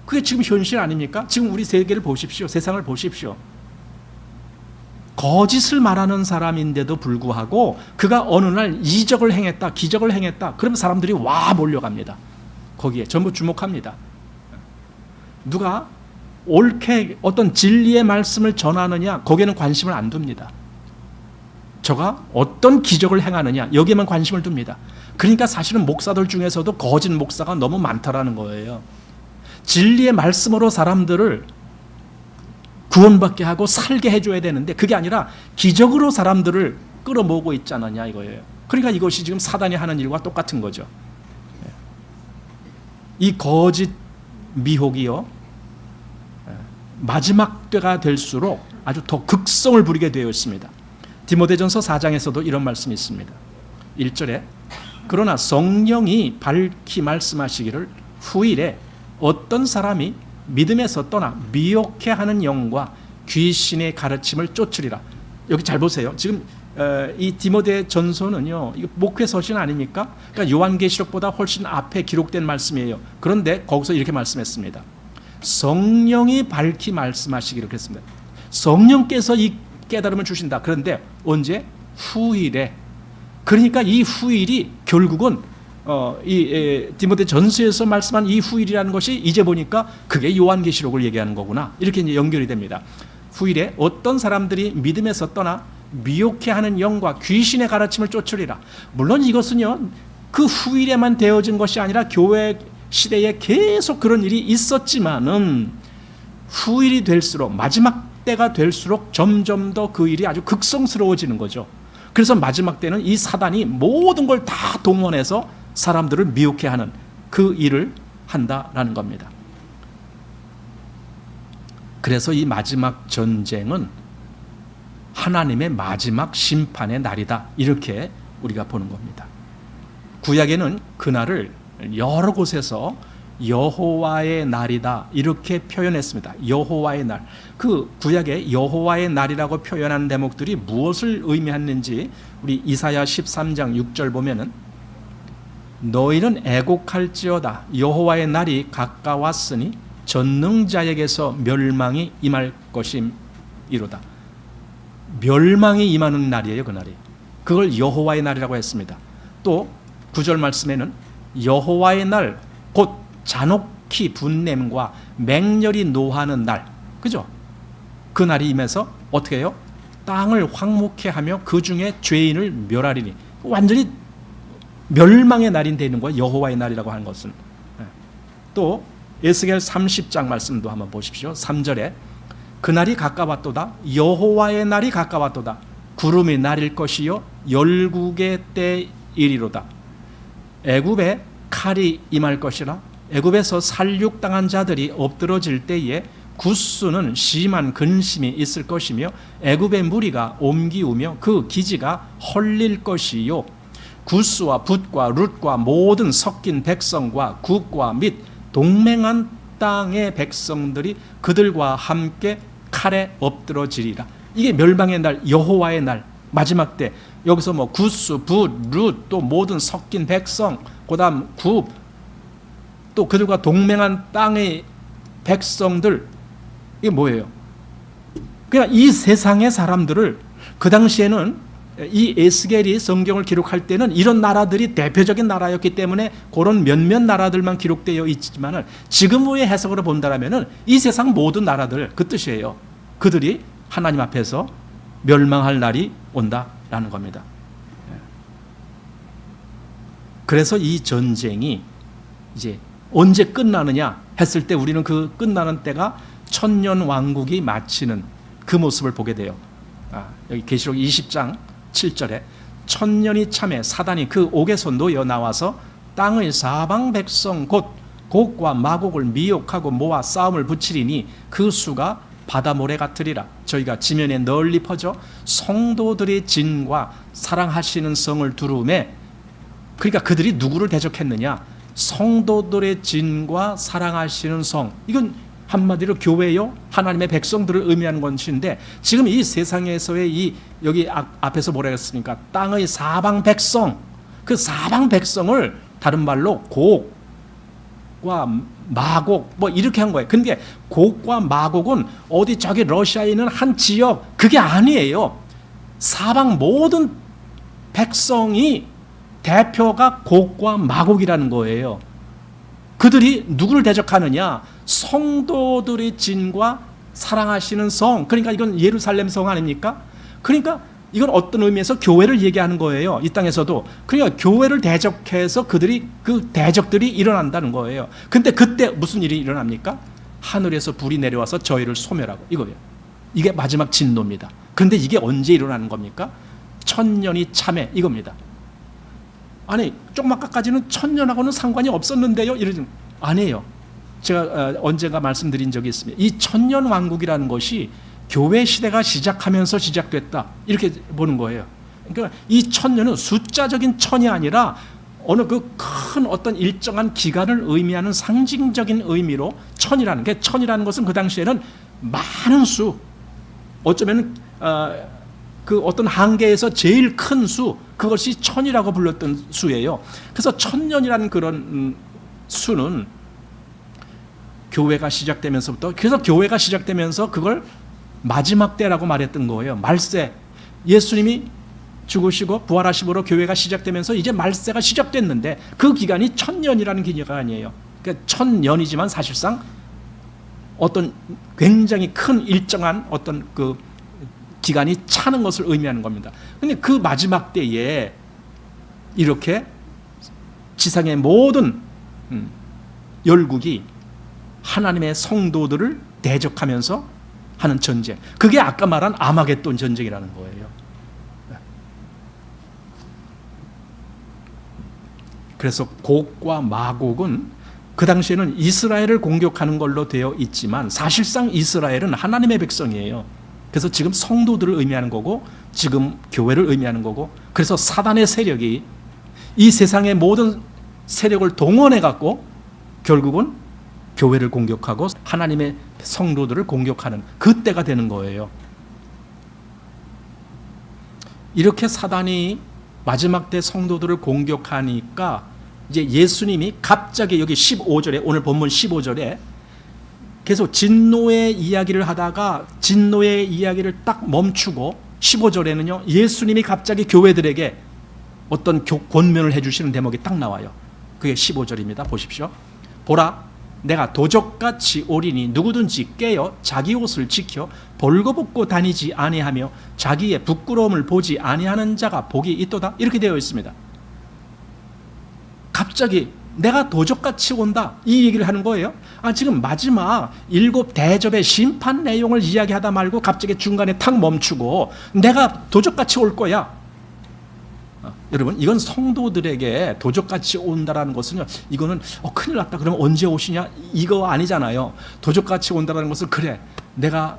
그게 지금 현실 아닙니까? 지금 우리 세계를 보십시오. 세상을 보십시오. 거짓을 말하는 사람인데도 불구하고 그가 어느 날 이적을 행했다, 기적을 행했다. 그러면 사람들이 와 몰려갑니다. 거기에 전부 주목합니다. 누가 옳게 어떤 진리의 말씀을 전하느냐, 거기에는 관심을 안 둡니다. 저가 어떤 기적을 행하느냐, 여기에만 관심을 둡니다. 그러니까 사실은 목사들 중에서도 거짓 목사가 너무 많다라는 거예요. 진리의 말씀으로 사람들을 구원받게 하고 살게 해줘야 되는데 그게 아니라 기적으로 사람들을 끌어모으고 있지 않느냐 이거예요. 그러니까 이것이 지금 사단이 하는 일과 똑같은 거죠. 이 거짓 미혹이요, 마지막 때가 될수록 아주 더 극성을 부리게 되어 있습니다. 디모데전서 4장에서도 이런 말씀이 있습니다. 1절에 그러나 성령이 밝히 말씀하시기를 후일에 어떤 사람이 믿음에서 떠나 미혹해 하는 영과 귀신의 가르침을 쫓으리라. 여기 잘 보세요. 지금 이 디모데 전서는요, 이거 목회 서신 아닙니까? 그러니까 요한계시록보다 훨씬 앞에 기록된 말씀이에요. 그런데 거기서 이렇게 말씀했습니다. 성령이 밝히 말씀하시기를 그랬습니다. 성령께서 이 깨달음을 주신다. 그런데 언제? 후일에. 그러니까 이 후일이 결국은 이 디모데 전서에서 말씀한 이 후일이라는 것이 이제 보니까 그게 요한계시록을 얘기하는 거구나. 이렇게 이제 연결이 됩니다. 후일에 어떤 사람들이 믿음에서 떠나 미혹해 하는 영과 귀신의 가르침을 쫓으리라. 물론 이것은요, 그 후일에만 되어진 것이 아니라 교회 시대에 계속 그런 일이 있었지만은 후일이 될수록, 마지막 때가 될수록 점점 더 그 일이 아주 극성스러워지는 거죠. 그래서 마지막 때는 이 사단이 모든 걸 다 동원해서 사람들을 미혹해 하는 그 일을 한다라는 겁니다. 그래서 이 마지막 전쟁은 하나님의 마지막 심판의 날이다. 이렇게 우리가 보는 겁니다. 구약에는 그날을 여러 곳에서 여호와의 날이다 이렇게 표현했습니다. 여호와의 날. 그 구약의 여호와의 날이라고 표현한 대목들이 무엇을 의미했는지 우리 이사야 13장 6절 보면은 너희는 애곡할지어다 여호와의 날이 가까웠으니 전능자에게서 멸망이 임할 것임이로다. 멸망이 임하는 날이에요. 그날이. 그걸 여호와의 날이라고 했습니다. 또 9절 말씀에는 여호와의 날 곧 잔혹히 분냄과 맹렬히 노하는 날, 그죠? 그 날이 임해서 어떻게 해요? 땅을 황무케 하며 그 중에 죄인을 멸하리니. 완전히 멸망의 날이 되는 거예요. 여호와의 날이라고 하는 것은. 또 에스겔 30장 말씀도 한번 보십시오. 3절에 그날이 가까웠도다 여호와의 날이 가까웠도다 구름이 나릴 것이요 열국의 때이리로다. 애굽에 칼이 임할 것이라. 애굽에서 살육당한 자들이 엎드러질 때에 구스는 심한 근심이 있을 것이며 애굽의 무리가 옮기우며 그 기지가 헐릴 것이요 구스와 붓과 룻과 모든 섞인 백성과 국과 및 동맹한 땅의 백성들이 그들과 함께 칼에 엎드러지리라. 이게 멸망의 날, 여호와의 날, 마지막 때. 여기서 뭐 구스, 붓, 룻, 또 모든 섞인 백성, 그다음 굽, 또 그들과 동맹한 땅의 백성들, 이게 뭐예요? 그냥 이 세상의 사람들을, 그 당시에는 이 에스겔이 성경을 기록할 때는 이런 나라들이 대표적인 나라였기 때문에 그런 몇몇 나라들만 기록되어 있지만 지금의 해석으로 본다면 이 세상 모든 나라들, 그 뜻이에요. 그들이 하나님 앞에서 멸망할 날이 온다라는 겁니다. 그래서 이 전쟁이 이제 언제 끝나느냐 했을 때 우리는 그 끝나는 때가 천년 왕국이 마치는 그 모습을 보게 돼요. 여기 계시록 20장 7절에 천년이 참에 사단이 그 옥에서 놓여 나와서 땅의 사방 백성 곧 곡과 마곡을 미혹하고 모아 싸움을 붙이리니 그 수가 바다 모래 같으리라. 저희가 지면에 널리 퍼져 성도들의 진과 사랑하시는 성을 두루매. 그러니까 그들이 누구를 대적했느냐? 성도들의 진과 사랑하시는 성. 이건 한마디로 교회요, 하나님의 백성들을 의미하는 것인데 지금 이 세상에서의 이 여기 앞에서 뭐라 했습니까? 땅의 사방 백성. 그 사방 백성을 다른 말로 곡과 마곡 뭐 이렇게 한 거예요. 근데 곡과 마곡은 어디 저기 러시아에 있는 한 지역 그게 아니에요. 사방 모든 백성이 대표가 곡과 마곡이라는 거예요. 그들이 누구를 대적하느냐? 성도들의 진과 사랑하시는 성. 그러니까 이건 예루살렘 성 아닙니까? 그러니까 이건 어떤 의미에서 교회를 얘기하는 거예요. 이 땅에서도. 그러니까 교회를 대적해서 그 대적들이 일어난다는 거예요. 근데 그때 무슨 일이 일어납니까? 하늘에서 불이 내려와서 저희를 소멸하고 이거예요. 이게 마지막 진노입니다. 그런데 이게 언제 일어나는 겁니까? 천년이 참에 이겁니다. 아니 조금 아까까지는 천년하고는 상관이 없었는데요. 이러지 아니에요. 제가 언젠가 말씀드린 적이 있습니다. 이 천년 왕국이라는 것이 교회 시대가 시작하면서 시작됐다 이렇게 보는 거예요. 그러니까 이 천년은 숫자적인 천이 아니라 어느 그 큰 어떤 일정한 기간을 의미하는 상징적인 의미로 천이라는 게, 천이라는 것은 그 당시에는 많은 수, 어쩌면 그 어떤 한계에서 제일 큰 수, 그것이 천이라고 불렀던 수예요. 그래서 천년이라는 그런 수는 교회가 시작되면서부터, 그래서 교회가 시작되면서 그걸 마지막 때라고 말했던 거예요. 말세, 예수님이 죽으시고 부활하심으로 교회가 시작되면서 이제 말세가 시작됐는데 그 기간이 천년이라는 기간이에요. 그러니까 천년이지만 사실상 어떤 굉장히 큰 일정한 어떤 그 기간이 차는 것을 의미하는 겁니다. 근데 그 마지막 때에 이렇게 지상의 모든 열국이 하나님의 성도들을 대적하면서 하는 전쟁, 그게 아까 말한 아마겟돈 전쟁이라는 거예요. 그래서 곡과 마곡은 그 당시에는 이스라엘을 공격하는 걸로 되어 있지만 사실상 이스라엘은 하나님의 백성이에요. 그래서 지금 성도들을 의미하는 거고 지금 교회를 의미하는 거고, 그래서 사단의 세력이 이 세상의 모든 세력을 동원해 갖고 결국은 교회를 공격하고 하나님의 성도들을 공격하는 그때가 되는 거예요. 이렇게 사단이 마지막 때 성도들을 공격하니까 이제 예수님이 갑자기 여기 15절에, 오늘 본문 15절에 계속 진노의 이야기를 하다가 진노의 이야기를 딱 멈추고 15절에는요 예수님이 갑자기 교회들에게 어떤 권면을 해주시는 대목이 딱 나와요. 그게 15절입니다. 보십시오. 보라, 내가 도적같이 오리니 누구든지 깨어 자기 옷을 지켜 벌거벗고 다니지 아니하며 자기의 부끄러움을 보지 아니하는 자가 복이 있도다. 이렇게 되어 있습니다. 갑자기 내가 도적같이 온다 이 얘기를 하는 거예요. 지금 마지막 7 대접의 심판 내용을 이야기하다 말고 갑자기 중간에 탁 멈추고 내가 도적같이 올 거야. 여러분, 이건 성도들에게 도적같이 온다라는 것은요, 이거는 큰일 났다 그러면 언제 오시냐 이거 아니잖아요. 도적같이 온다라는 것은 그래 내가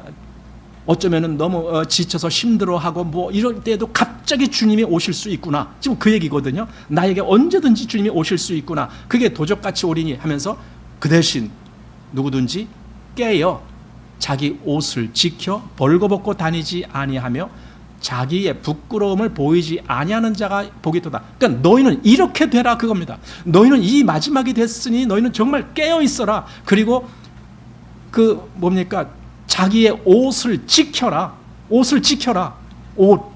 어쩌면은 너무 지쳐서 힘들어하고 뭐 이럴 때도 갑자기 주님이 오실 수 있구나, 지금 그 얘기거든요. 나에게 언제든지 주님이 오실 수 있구나, 그게 도적같이 오리니 하면서 그 대신 누구든지 깨어 자기 옷을 지켜 벌거벗고 다니지 아니하며 자기의 부끄러움을 보이지 아니하는 자가 복이 있도다. 그러니까 너희는 이렇게 되라 그겁니다. 너희는 이 마지막이 됐으니 너희는 정말 깨어 있어라. 그리고 그 뭡니까? 자기의 옷을 지켜라. 옷을 지켜라. 옷.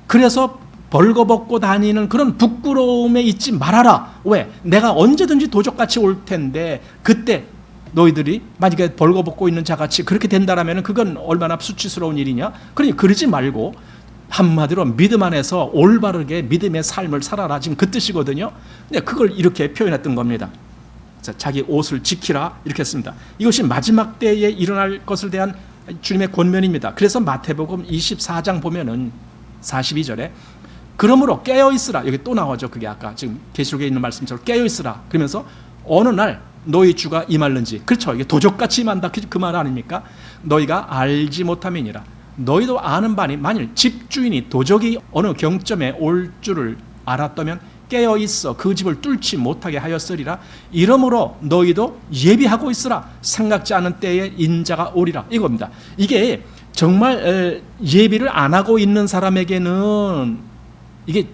그래서 벌거벗고 다니는 그런 부끄러움에 있지 말아라. 왜? 내가 언제든지 도적같이 올 텐데 그때 너희들이 만약에 벌거벗고 있는 자같이 그렇게 된다라면 그건 얼마나 수치스러운 일이냐. 그러니 그러지 말고 한마디로 믿음 안에서 올바르게 믿음의 삶을 살아라, 지금 그 뜻이거든요. 근데 그걸 이렇게 표현했던 겁니다. 자기 옷을 지키라 이렇게 했습니다. 이것이 마지막 때에 일어날 것을 대한 주님의 권면입니다. 그래서 마태복음 24장 보면은 42절에 그러므로 깨어있으라, 여기 또 나오죠. 그게 아까 지금 계시록에 있는 말씀처럼 깨어있으라. 그러면서 어느 날 너희 주가 임할는지, 그렇죠, 이게 도적같이 임한다 그 말 아닙니까? 너희가 알지 못함이니라. 너희도 아는 바니 만일 집주인이 도적이 어느 경점에 올 줄을 알았다면 깨어 있어 그 집을 뚫지 못하게 하였으리라. 이러므로 너희도 예비하고 있으라. 생각지 않은 때에 인자가 오리라. 이겁니다. 이게 정말 예비를 안 하고 있는 사람에게는 이게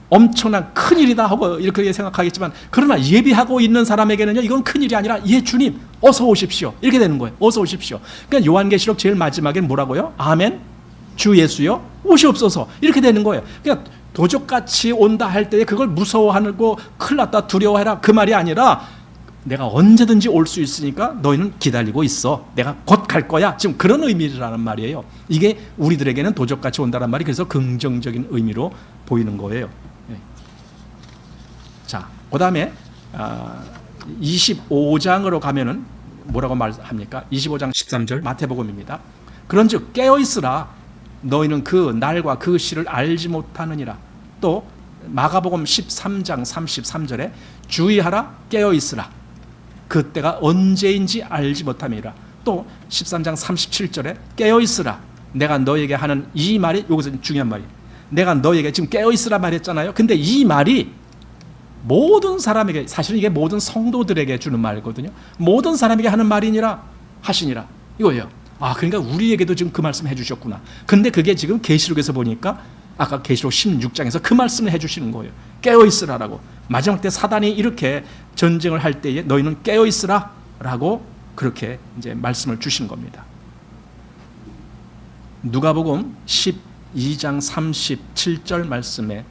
엄청난 큰일이다 하고 이렇게 생각하겠지만, 그러나 예비하고 있는 사람에게는요, 이건 큰일이 아니라, 예 주님 어서 오십시오, 이렇게 되는 거예요. 어서 오십시오. 그러니까 요한계시록 제일 마지막엔 뭐라고요? 아멘, 주 예수여 오시옵소서, 이렇게 되는 거예요. 그러니까 도적같이 온다 할 때 그걸 무서워하고 큰일 났다 두려워해라, 그 말이 아니라 내가 언제든지 올 수 있으니까 너희는 기다리고 있어, 내가 곧 갈 거야, 지금 그런 의미라는 말이에요. 이게 우리들에게는 도적같이 온다는 말이 그래서 긍정적인 의미로 보이는 거예요. 자, 그 다음에 25장으로 가면은 뭐라고 말합니까? 25장 13절 마태복음입니다. 그런즉 깨어있으라, 너희는 그 날과 그 시를 알지 못하느니라. 또 마가복음 13장 33절에 주의하라, 깨어있으라, 그때가 언제인지 알지 못함이라. 또 13장 37절에 깨어있으라, 내가 너에게 하는 이 말이, 여기서 중요한 말이, 내가 너에게 지금 깨어있으라 말했잖아요. 근데 이 말이 모든 사람에게, 사실은 이게 모든 성도들에게 주는 말이거든요. 모든 사람에게 하는 말이니라 하시니라, 이거예요. 그러니까 우리에게도 지금 그 말씀 해주셨구나. 근데 그게 지금 계시록에서 보니까 아까 계시록 16장에서 그 말씀을 해주시는 거예요. 깨어있으라라고. 마지막 때 사단이 이렇게 전쟁을 할 때에 너희는 깨어있으라 라고 그렇게 이제 말씀을 주시는 겁니다. 누가복음 12장 37절 말씀에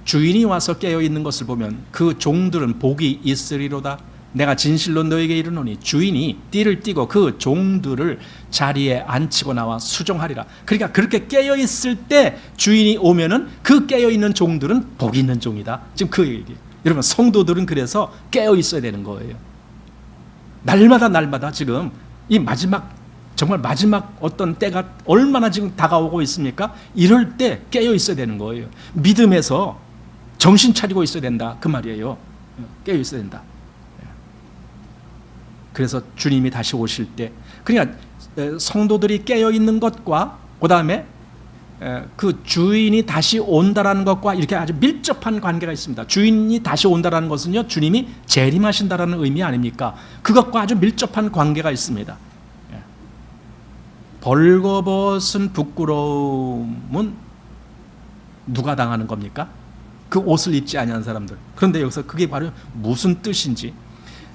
주인이 와서 깨어있는 것을 보면 그 종들은 복이 있으리로다. 내가 진실로 너에게 이르노니 주인이 띠를 띠고 그 종들을 자리에 앉히고 나와 수종하리라. 그러니까 그렇게 깨어있을 때 주인이 오면은 그 깨어있는 종들은 복이 있는 종이다, 지금 그 얘기예요. 여러분, 성도들은 그래서 깨어있어야 되는 거예요. 날마다 지금 이 마지막, 정말 마지막 어떤 때가 얼마나 지금 다가오고 있습니까? 이럴 때 깨어있어야 되는 거예요. 믿음에서 정신 차리고 있어야 된다, 그 말이에요. 깨어있어야 된다. 그래서 주님이 다시 오실 때, 그러니까 성도들이 깨어있는 것과 그 다음에 그 주인이 다시 온다라는 것과 이렇게 아주 밀접한 관계가 있습니다. 주인이 다시 온다라는 것은요, 주님이 재림하신다라는 의미 아닙니까? 그것과 아주 밀접한 관계가 있습니다. 벌거벗은 부끄러움은 누가 당하는 겁니까? 그 옷을 입지 아니한 사람들. 그런데 여기서 그게 바로 무슨 뜻인지,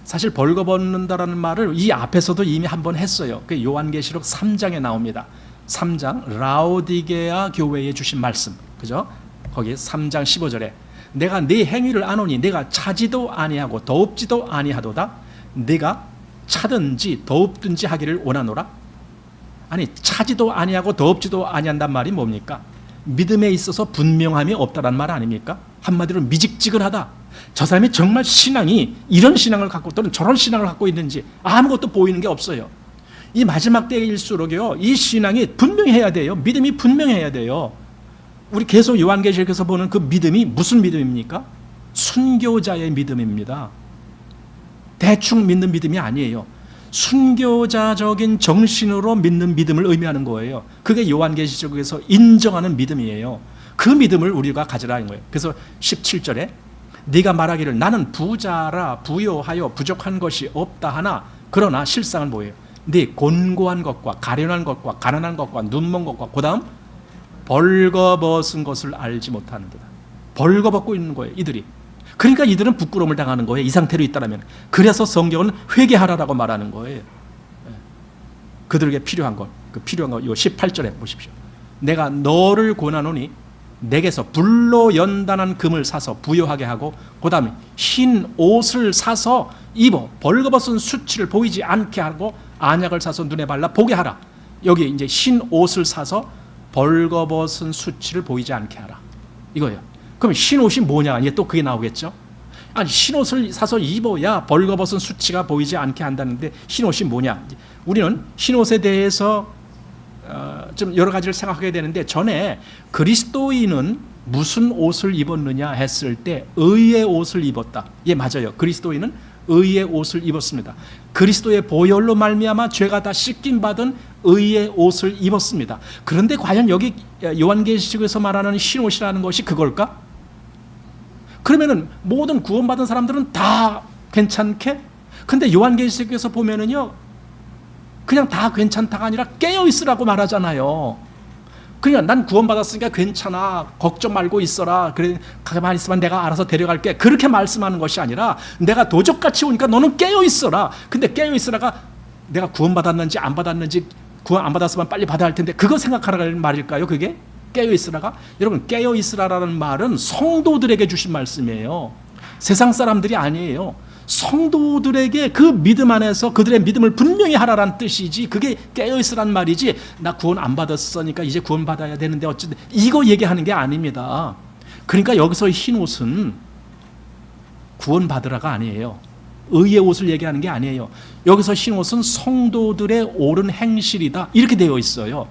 사실 벌거벗는다라는 말을 이 앞에서도 이미 한번 했어요. 그 요한계시록 3장에 나옵니다. 3장 라오디게아 교회에 주신 말씀, 그죠? 거기 3장 15절에 내가 네 행위를 아노니 내가 차지도 아니하고 더웁지도 아니하도다. 네가 차든지 더웁든지 하기를 원하노라. 아니, 차지도 아니하고 더웁지도 아니한단 말이 뭡니까? 믿음에 있어서 분명함이 없다란 말 아닙니까? 한마디로 미직지근하다. 저 사람이 정말 신앙이 이런 신앙을 갖고 또는 저런 신앙을 갖고 있는지 아무것도 보이는 게 없어요. 이 마지막 때일수록요, 이 신앙이 분명해야 돼요. 믿음이 분명해야 돼요. 우리 계속 요한계시록에서 보는 그 믿음이 무슨 믿음입니까? 순교자의 믿음입니다. 대충 믿는 믿음이 아니에요. 순교자적인 정신으로 믿는 믿음을 의미하는 거예요. 그게 요한계시록에서 인정하는 믿음이에요. 그 믿음을 우리가 가지라는 거예요. 그래서 17절에 네가 말하기를 나는 부자라 부요하여 부족한 것이 없다 하나 그러나 실상은 뭐예요? 네 곤고한 것과 가련한 것과 가난한 것과 눈먼 것과 그 다음 벌거벗은 것을 알지 못하는도다. 벌거벗고 있는 거예요, 이들이. 그러니까 이들은 부끄러움을 당하는 거예요, 이 상태로 있다면. 그래서 성경은 회개하라라고 말하는 거예요. 그들에게 필요한 것, 이 18절에 보십시오. 내가 너를 권하노니 내게서 불로 연단한 금을 사서 부요하게 하고 그 다음에 흰 옷을 사서 입어 벌거벗은 수치를 보이지 않게 하고 안약을 사서 눈에 발라 보게 하라. 여기 이제 흰 옷을 사서 벌거벗은 수치를 보이지 않게 하라, 이거예요. 그럼 흰 옷이 뭐냐? 이제 또 그게 나오겠죠. 아니, 흰 옷을 사서 입어야 벌거벗은 수치가 보이지 않게 한다는데 흰 옷이 뭐냐? 우리는 흰 옷에 대해서 좀 여러 가지를 생각하게 되는데, 전에 그리스도인은 무슨 옷을 입었느냐 했을 때 의의 옷을 입었다. 예, 맞아요. 그리스도인은 의의 옷을 입었습니다. 그리스도의 보혈로 말미암아 죄가 다 씻김 받은 의의 옷을 입었습니다. 그런데 과연 여기 요한계시록에서 말하는 흰 옷이라는 것이 그걸까? 그러면은 모든 구원받은 사람들은 다 괜찮게? 근데 요한계시록에서 보면은요, 그냥 다 괜찮다가 아니라 깨어있으라고 말하잖아요. 그러니까 난 구원받았으니까 괜찮아, 걱정 말고 있어라, 그래 가만히 있으면 내가 알아서 데려갈게, 그렇게 말씀하는 것이 아니라 내가 도적같이 오니까 너는 깨어 있어라. 근데 깨어 있으라가 내가 구원받았는지 안 받았는지, 구원 안 받았으면 빨리 받아야 할 텐데 그거 생각하라는 말일까요? 그게 깨어 있으라가? 여러분, 깨어 있으라라는 말은 성도들에게 주신 말씀이에요. 세상 사람들이 아니에요. 성도들에게 그 믿음 안에서 그들의 믿음을 분명히 하라란 뜻이지, 그게 깨어있으란 말이지, 나 구원 안 받았으니까 이제 구원 받아야 되는데 어쨌든 이거 얘기하는 게 아닙니다. 그러니까 여기서 흰 옷은 구원 받으라가 아니에요. 의의 옷을 얘기하는 게 아니에요. 여기서 흰 옷은 성도들의 옳은 행실이다, 이렇게 되어 있어요.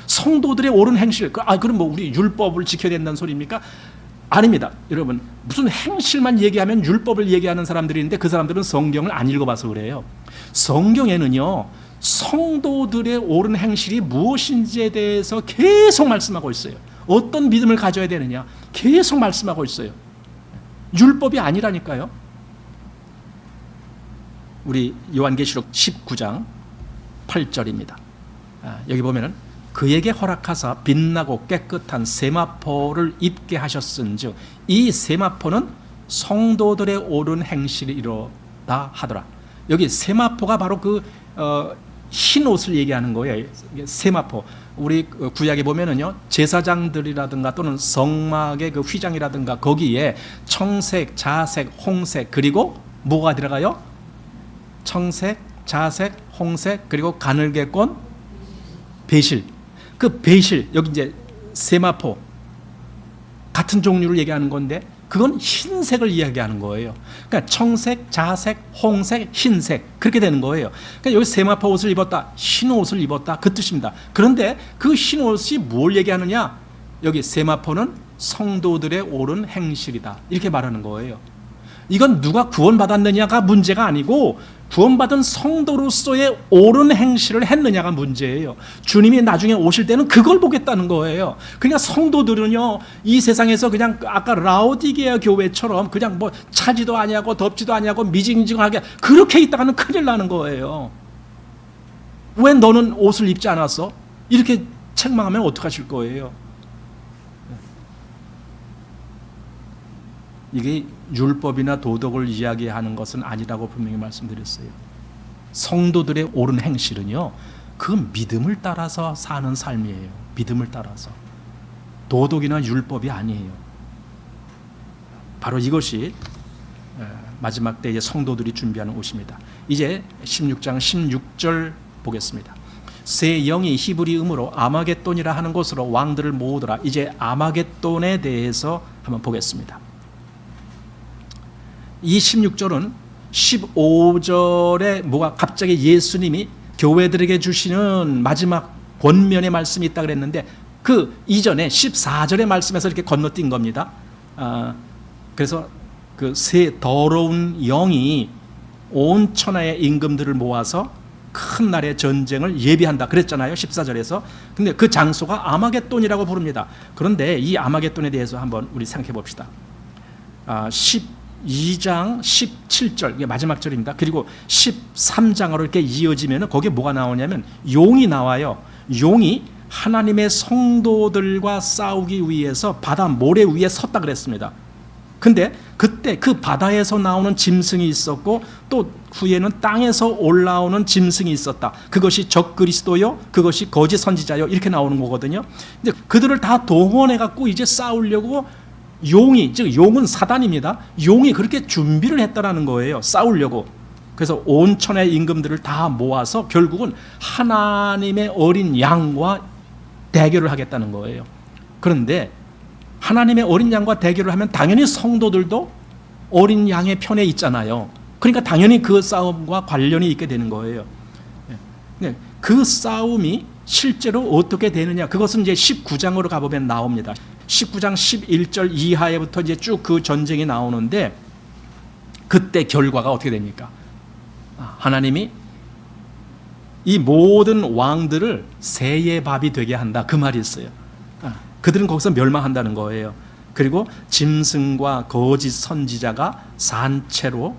성도들의 옳은 행실, 그럼 뭐 우리 율법을 지켜야 된다는 소리입니까? 아닙니다. 여러분, 무슨 행실만 얘기하면 율법을 얘기하는 사람들이 있는데 그 사람들은 성경을 안 읽어봐서 그래요. 성경에는요, 성도들의 옳은 행실이 무엇인지에 대해서 계속 말씀하고 있어요. 어떤 믿음을 가져야 되느냐 계속 말씀하고 있어요. 율법이 아니라니까요. 우리 요한계시록 19장 8절입니다. 여기 보면은 그에게 허락하사 빛나고 깨끗한 세마포를 입게 하셨은즉 이 세마포는 성도들의 옳은 행실이로다 하더라. 여기 세마포가 바로 그 흰 옷을 얘기하는 거예요. 세마포. 우리 구약에 보면은요, 제사장들이라든가 또는 성막의 그 휘장이라든가 거기에 청색, 자색, 홍색, 그리고 뭐가 들어가요? 청색, 자색, 홍색, 그리고 가늘게 꼰 배실. 그 배실, 여기 이제 세마포 같은 종류를 얘기하는 건데 그건 흰색을 이야기하는 거예요. 그러니까 청색, 자색, 홍색, 흰색, 그렇게 되는 거예요. 그러니까 여기 세마포 옷을 입었다, 흰 옷을 입었다, 그 뜻입니다. 그런데 그 흰 옷이 뭘 얘기하느냐? 여기 세마포는 성도들의 옳은 행실이다, 이렇게 말하는 거예요. 이건 누가 구원받았느냐가 문제가 아니고 구원받은 성도로서의 옳은 행실을 했느냐가 문제예요. 주님이 나중에 오실 때는 그걸 보겠다는 거예요. 그러니까 성도들은요, 이 세상에서 그냥 아까 라오디게아 교회처럼 그냥 뭐 차지도 아니하고 덥지도 아니하고 미징징하게 그렇게 있다가는 큰일 나는 거예요. 왜 너는 옷을 입지 않았어? 이렇게 책망하면 어떡하실 거예요? 이게 율법이나 도덕을 이야기하는 것은 아니라고 분명히 말씀드렸어요. 성도들의 옳은 행실은요, 그 믿음을 따라서 사는 삶이에요. 믿음을 따라서. 도덕이나 율법이 아니에요. 바로 이것이 마지막 때의 성도들이 준비하는 옷입니다. 이제 16장 16절 보겠습니다. 새 영이 히브리 음으로 아마겟돈이라 하는 곳으로 왕들을 모으더라. 이제 아마겟돈에 대해서 한번 보겠습니다. 이 16절은 15절에 뭐가 갑자기 예수님이 교회들에게 주시는 마지막 권면의 말씀이 있다 그랬는데 그 이전에 14절의 말씀에서 이렇게 건너뛴 겁니다. 그래서 그 새 더러운 영이 온 천하의 임금들을 모아서 큰 날의 전쟁을 예비한다 그랬잖아요, 14절에서. 근데 그 장소가 아마겟돈이라고 부릅니다. 그런데 이 아마겟돈에 대해서 한번 우리 생각해 봅시다. 12장 17절, 이게 마지막 절입니다. 그리고 13장으로 이렇게 이어지면 거기에 뭐가 나오냐면 용이 나와요. 용이 하나님의 성도들과 싸우기 위해서 바다 모래 위에 섰다 그랬습니다. 근데 그때 그 바다에서 나오는 짐승이 있었고 또 후에는 땅에서 올라오는 짐승이 있었다. 그것이 적그리스도요, 그것이 거짓 선지자요, 이렇게 나오는 거거든요. 근데 그들을 다 동원해 갖고 이제 싸우려고 용이, 즉 용은 사단입니다. 용이 그렇게 준비를 했다라는 거예요, 싸우려고. 그래서 온 천하의 임금들을 다 모아서 결국은 하나님의 어린 양과 대결을 하겠다는 거예요. 그런데 하나님의 어린 양과 대결을 하면 당연히 성도들도 어린 양의 편에 있잖아요. 그러니까 당연히 그 싸움과 관련이 있게 되는 거예요. 그 싸움이 실제로 어떻게 되느냐, 그것은 이제 19장으로 가보면 나옵니다. 19장 11절 이하에부터 이제 쭉 그 전쟁이 나오는데 그때 결과가 어떻게 됩니까? 하나님이 이 모든 왕들을 새의 밥이 되게 한다, 그 말이 있어요. 그들은 거기서 멸망한다는 거예요. 그리고 짐승과 거짓 선지자가 산채로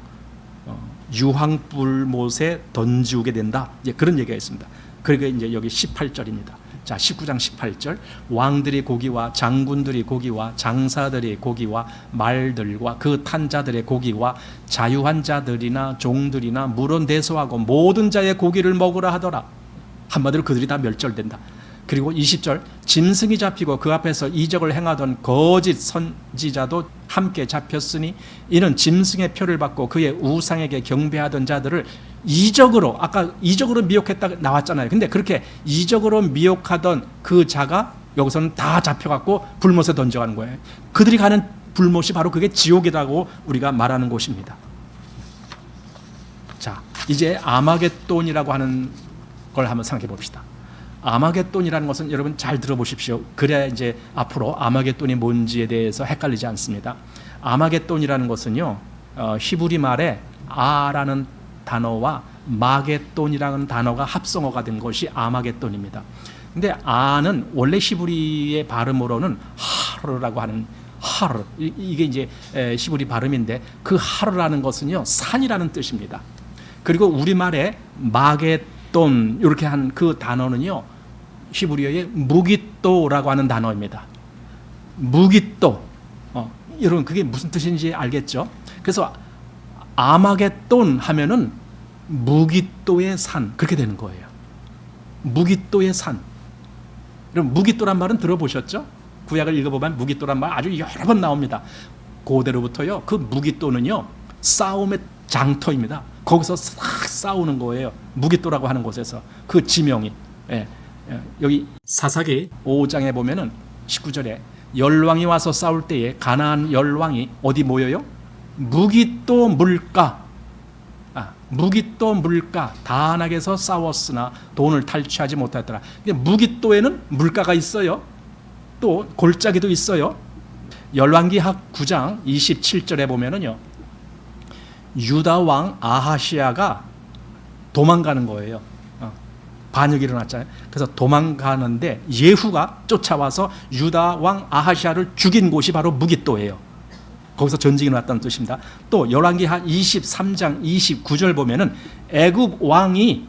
유황불못에 던지우게 된다, 이제 그런 얘기가 있습니다. 그리고 이제 여기 18절입니다. 자, 19장 18절. 왕들이 고기와 장군들이 고기와 장사들이 고기와 말들과 그 탄 자들의 고기와 자유한 자들이나 종들이나 물은 대소하고 모든 자의 고기를 먹으라 하더라. 한마디로 그들이 다 멸절된다. 그리고 20절. 짐승이 잡히고 그 앞에서 이적을 행하던 거짓 선지자도 함께 잡혔으니 이는 짐승의 표를 받고 그의 우상에게 경배하던 자들을 이적으로, 아까 이적으로 미혹했다 나왔잖아요. 근데 그렇게 이적으로 미혹하던 그 자가 여기서는 다 잡혀갖고 불못에 던져가는 거예요. 그들이 가는 불못이 바로 그게 지옥이라고 우리가 말하는 곳입니다. 자, 이제 아마겟돈이라고 하는 걸 한번 생각해 봅시다. 아마겟돈이라는 것은 여러분 잘 들어보십시오. 그래야 이제 앞으로 아마겟돈이 뭔지에 대해서 헷갈리지 않습니다. 아마겟돈이라는 것은요, 히브리 말에 아라는 단어와 마겟돈이라는 단어가 합성어가 된 것이 아마겟돈입니다. 근데 아는 원래 히브리의 발음으로는 하르라고 하는 하르, 이게 이제 히브리 발음인데 그 하르라는 것은요, 산이라는 뜻입니다. 그리고 우리말에 마겟돈 이렇게 한 그 단어는요, 히브리어의 무깃도라고 하는 단어입니다. 무깃도. 여러분 그게 무슨 뜻인지 알겠죠? 그래서 아마겟돈 하면은 무깃도의 산, 그렇게 되는 거예요. 무깃도의 산. 여러분 무깃도란 말은 들어보셨죠? 구약을 읽어보면 무깃도란 말 아주 여러 번 나옵니다. 고대로부터요, 그 무깃도는요, 싸움의 장터입니다. 거기서 싹 싸우는 거예요. 무깃도라고 하는 곳에서 그 지명이. 여기 사사기 5장에 보면은 19절에 열왕이 와서 싸울 때에 가나안 열왕이 어디 모여요? 무깃도 물가, 무깃도 물가 다낙에서 싸웠으나 돈을 탈취하지 못하였더라. 무깃도에는 물가가 있어요. 또 골짜기도 있어요. 열왕기하 9장 27절에 보면은요, 유다 왕 아하시아가 도망가는 거예요. 반역이 일어났잖아요. 그래서 도망가는데 예후가 쫓아와서 유다 왕 아하시아를 죽인 곳이 바로 무깃도예요. 거기서 전쟁이 일어났다는 뜻입니다. 또 열왕기하 23장 29절 보면은 애굽 왕이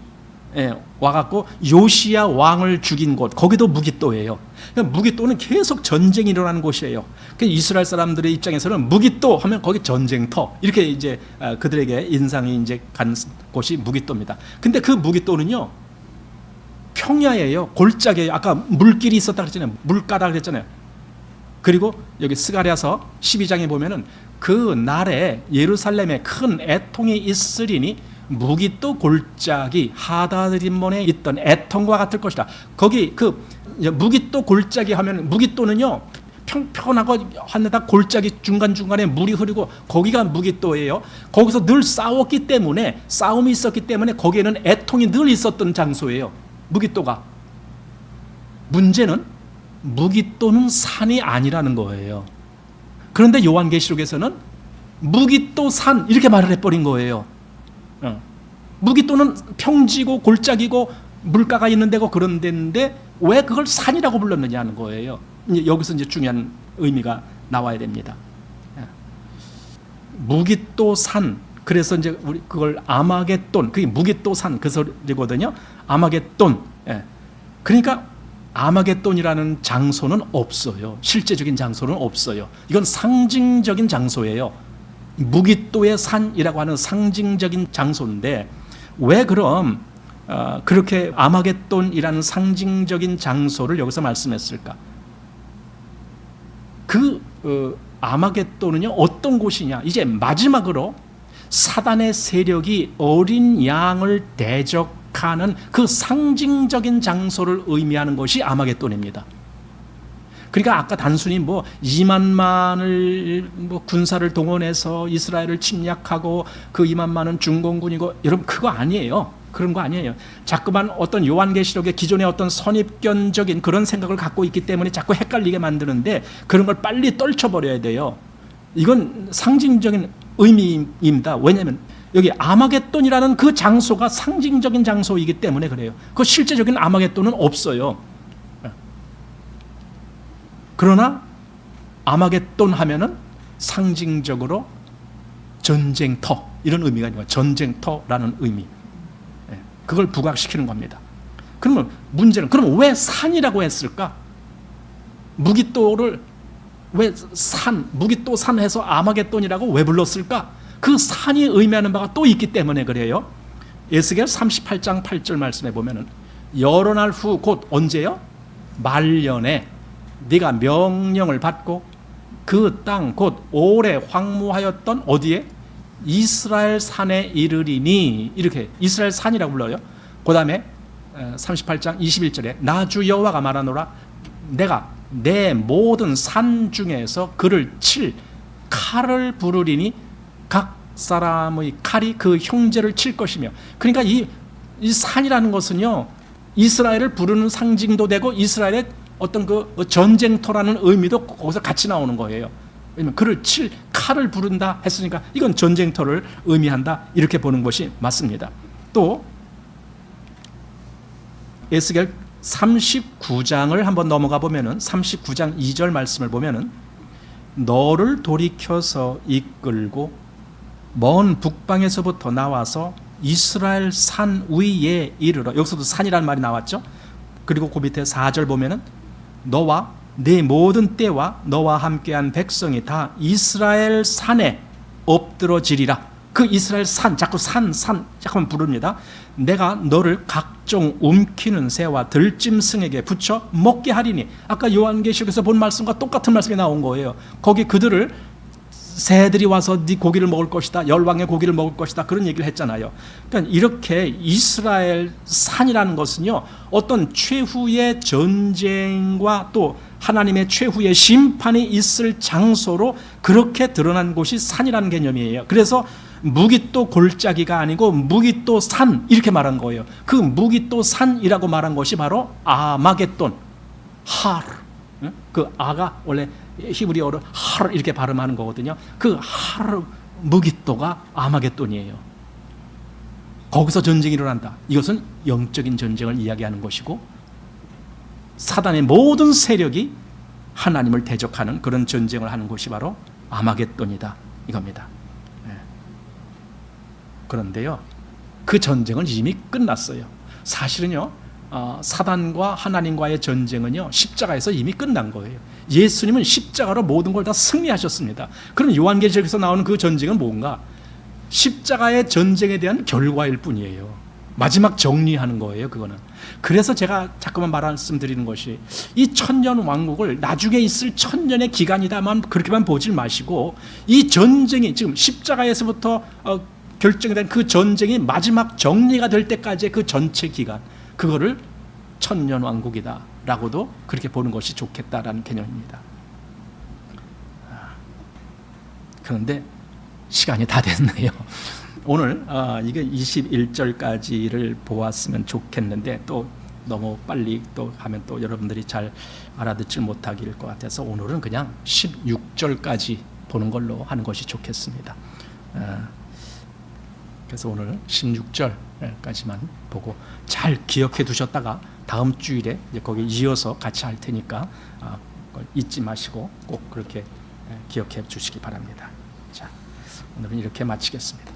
와갖고 요시야 왕을 죽인 곳, 거기도 무깃도예요. 그러니까 무깃도는 계속 전쟁이 일어나는 곳이에요. 이스라엘 사람들의 입장에서는 무깃도 하면 거기 전쟁터, 이렇게 이제 그들에게 인상이 이제 간 곳이 무깃도입니다. 근데 그 무깃도는요, 평야예요. 골짜기예요. 아까 물길이 있었다 그랬잖아요. 물가다 그랬잖아요. 그리고 여기 스가랴서 12장에 보면은 그 날에 예루살렘에 큰 애통이 있으리니 무깃도 골짜기 하다드림몬에 있던 애통과 같을 것이다. 거기 그 무깃도 골짜기 하면, 무깃도는요 평평하고 한데다 골짜기 중간중간에 물이 흐르고 거기가 무깃도예요. 거기서 늘 싸웠기 때문에, 싸움이 있었기 때문에 거기에는 애통이 늘 있었던 장소예요. 무깃도가. 문제는 무깃도는 산이 아니라는 거예요. 그런데 요한계시록에서는 무깃도 산 이렇게 말을 해버린 거예요. 무깃도는 평지고 골짜기고 물가가 있는 데고 그런 데인데 왜 그걸 산이라고 불렀느냐 하는 거예요. 여기서 이제 중요한 의미가 나와야 됩니다. 무깃도 산, 그래서 이제 우리 그걸 아마겟돈, 그게 무깃도 산 그 소리거든요. 아마겟돈. 그러니까 아마겟돈이라는 장소는 없어요. 실제적인 장소는 없어요. 이건 상징적인 장소예요. 무깃도의 산이라고 하는 상징적인 장소인데 왜 그럼 그렇게 아마겟돈이라는 상징적인 장소를 여기서 말씀했을까? 아마겟돈은요 어떤 곳이냐? 이제 마지막으로 사단의 세력이 어린 양을 대적하는 그 상징적인 장소를 의미하는 것이 아마겟돈입니다. 그러니까 아까 단순히 2만만을 군사를 동원해서 이스라엘을 침략하고 그 2만만은 중공군이고, 여러분 그거 아니에요. 그런 거 아니에요. 자꾸만 어떤 요한계시록의 기존의 어떤 선입견적인 그런 생각을 갖고 있기 때문에 자꾸 헷갈리게 만드는데, 그런 걸 빨리 떨쳐버려야 돼요. 이건 상징적인 의미입니다. 왜냐하면 여기 아마겟돈이라는 그 장소가 상징적인 장소이기 때문에 그래요. 그 실제적인 아마겟돈은 없어요. 그러나 아마겟돈 하면은 상징적으로 전쟁터, 이런 의미가 있는 거예요. 전쟁터라는 의미. 그걸 부각시키는 겁니다. 그러면 문제는 그럼 왜 산이라고 했을까? 무깃도를 왜 무깃도 산 해서 아마겟돈이라고 왜 불렀을까? 그 산이 의미하는 바가 또 있기 때문에 그래요. 에스겔 38장 8절 말씀에 보면은 여러 날 후 곧 언제요? 말년에 네가 명령을 받고 그 땅 곧 오래 황무하였던 어디에? 이스라엘 산에 이르리니, 이렇게 이스라엘 산이라고 불러요. 그 다음에 38장 21절에 나 주 여호와가 말하노라 내가 내 모든 산 중에서 그를 칠 칼을 부르리니 각 사람의 칼이 그 형제를 칠 것이며, 그러니까 이 산이라는 것은요 이스라엘을 부르는 상징도 되고 이스라엘의 어떤 그 전쟁터라는 의미도 거기서 같이 나오는 거예요. 왜냐면 그를 칠 칼을 부른다 했으니까 이건 전쟁터를 의미한다 이렇게 보는 것이 맞습니다. 또 에스겔 39장을 한번 넘어가 보면은 39장 2절 말씀을 보면은 너를 돌이켜서 이끌고 먼 북방에서부터 나와서 이스라엘 산 위에 이르러, 여기서도 산이라는 말이 나왔죠. 그리고 그 밑에 4절 보면은 너와 네 모든 때와 너와 함께한 백성이 다 이스라엘 산에 엎드러지리라. 그 이스라엘 산, 자꾸 산 잠깐만 부릅니다. 내가 너를 각종 움키는 새와 들짐승에게 붙여 먹게 하리니, 아까 요한계시록에서 본 말씀과 똑같은 말씀이 나온 거예요. 거기 그들을 새들이 와서 네 고기를 먹을 것이다, 열왕의 고기를 먹을 것이다, 그런 얘기를 했잖아요. 그러니까 이렇게 이스라엘 산이라는 것은요 어떤 최후의 전쟁과 또 하나님의 최후의 심판이 있을 장소로 그렇게 드러난 곳이 산이라는 개념이에요. 그래서 무깃도 골짜기가 아니고 무깃도 산 이렇게 말한 거예요. 그 무깃도 산이라고 말한 것이 바로 아마겟돈, 하르. 그 아가 원래 히브리어로 하르 이렇게 발음하는 거거든요. 그 하르 무깃도가 아마겟돈이에요. 거기서 전쟁이 일어난다. 이것은 영적인 전쟁을 이야기하는 것이고 사단의 모든 세력이 하나님을 대적하는 그런 전쟁을 하는 것이 바로 아마겟돈이다 이겁니다. 그런데요 그 전쟁은 이미 끝났어요. 사실은요 사단과 하나님과의 전쟁은요 십자가에서 이미 끝난 거예요. 예수님은 십자가로 모든 걸 다 승리하셨습니다. 그럼 요한계시록에서 나오는 그 전쟁은 뭔가? 십자가의 전쟁에 대한 결과일 뿐이에요. 마지막 정리하는 거예요 그거는. 그래서 제가 자꾸만 말씀드리는 것이 이 천년 왕국을 나중에 있을 천년의 기간이다만 그렇게만 보질 마시고 이 전쟁이 지금 십자가에서부터 결정된 그 전쟁이 마지막 정리가 될 때까지의 그 전체 기간, 그거를 천년 왕국이다 라고도 그렇게 보는 것이 좋겠다라는 개념입니다. 그런데 시간이 다 됐네요. 오늘 이게 21절까지를 보았으면 좋겠는데 또 너무 빨리 또 하면 또 여러분들이 잘 알아듣질 못하길 것 같아서 오늘은 그냥 16절까지 보는 걸로 하는 것이 좋겠습니다. 그래서 오늘 16절까지만 보고 잘 기억해 두셨다가 다음 주일에 이제 거기 이어서 같이 할 테니까 잊지 마시고 꼭 그렇게 기억해 주시기 바랍니다. 자, 오늘은 이렇게 마치겠습니다.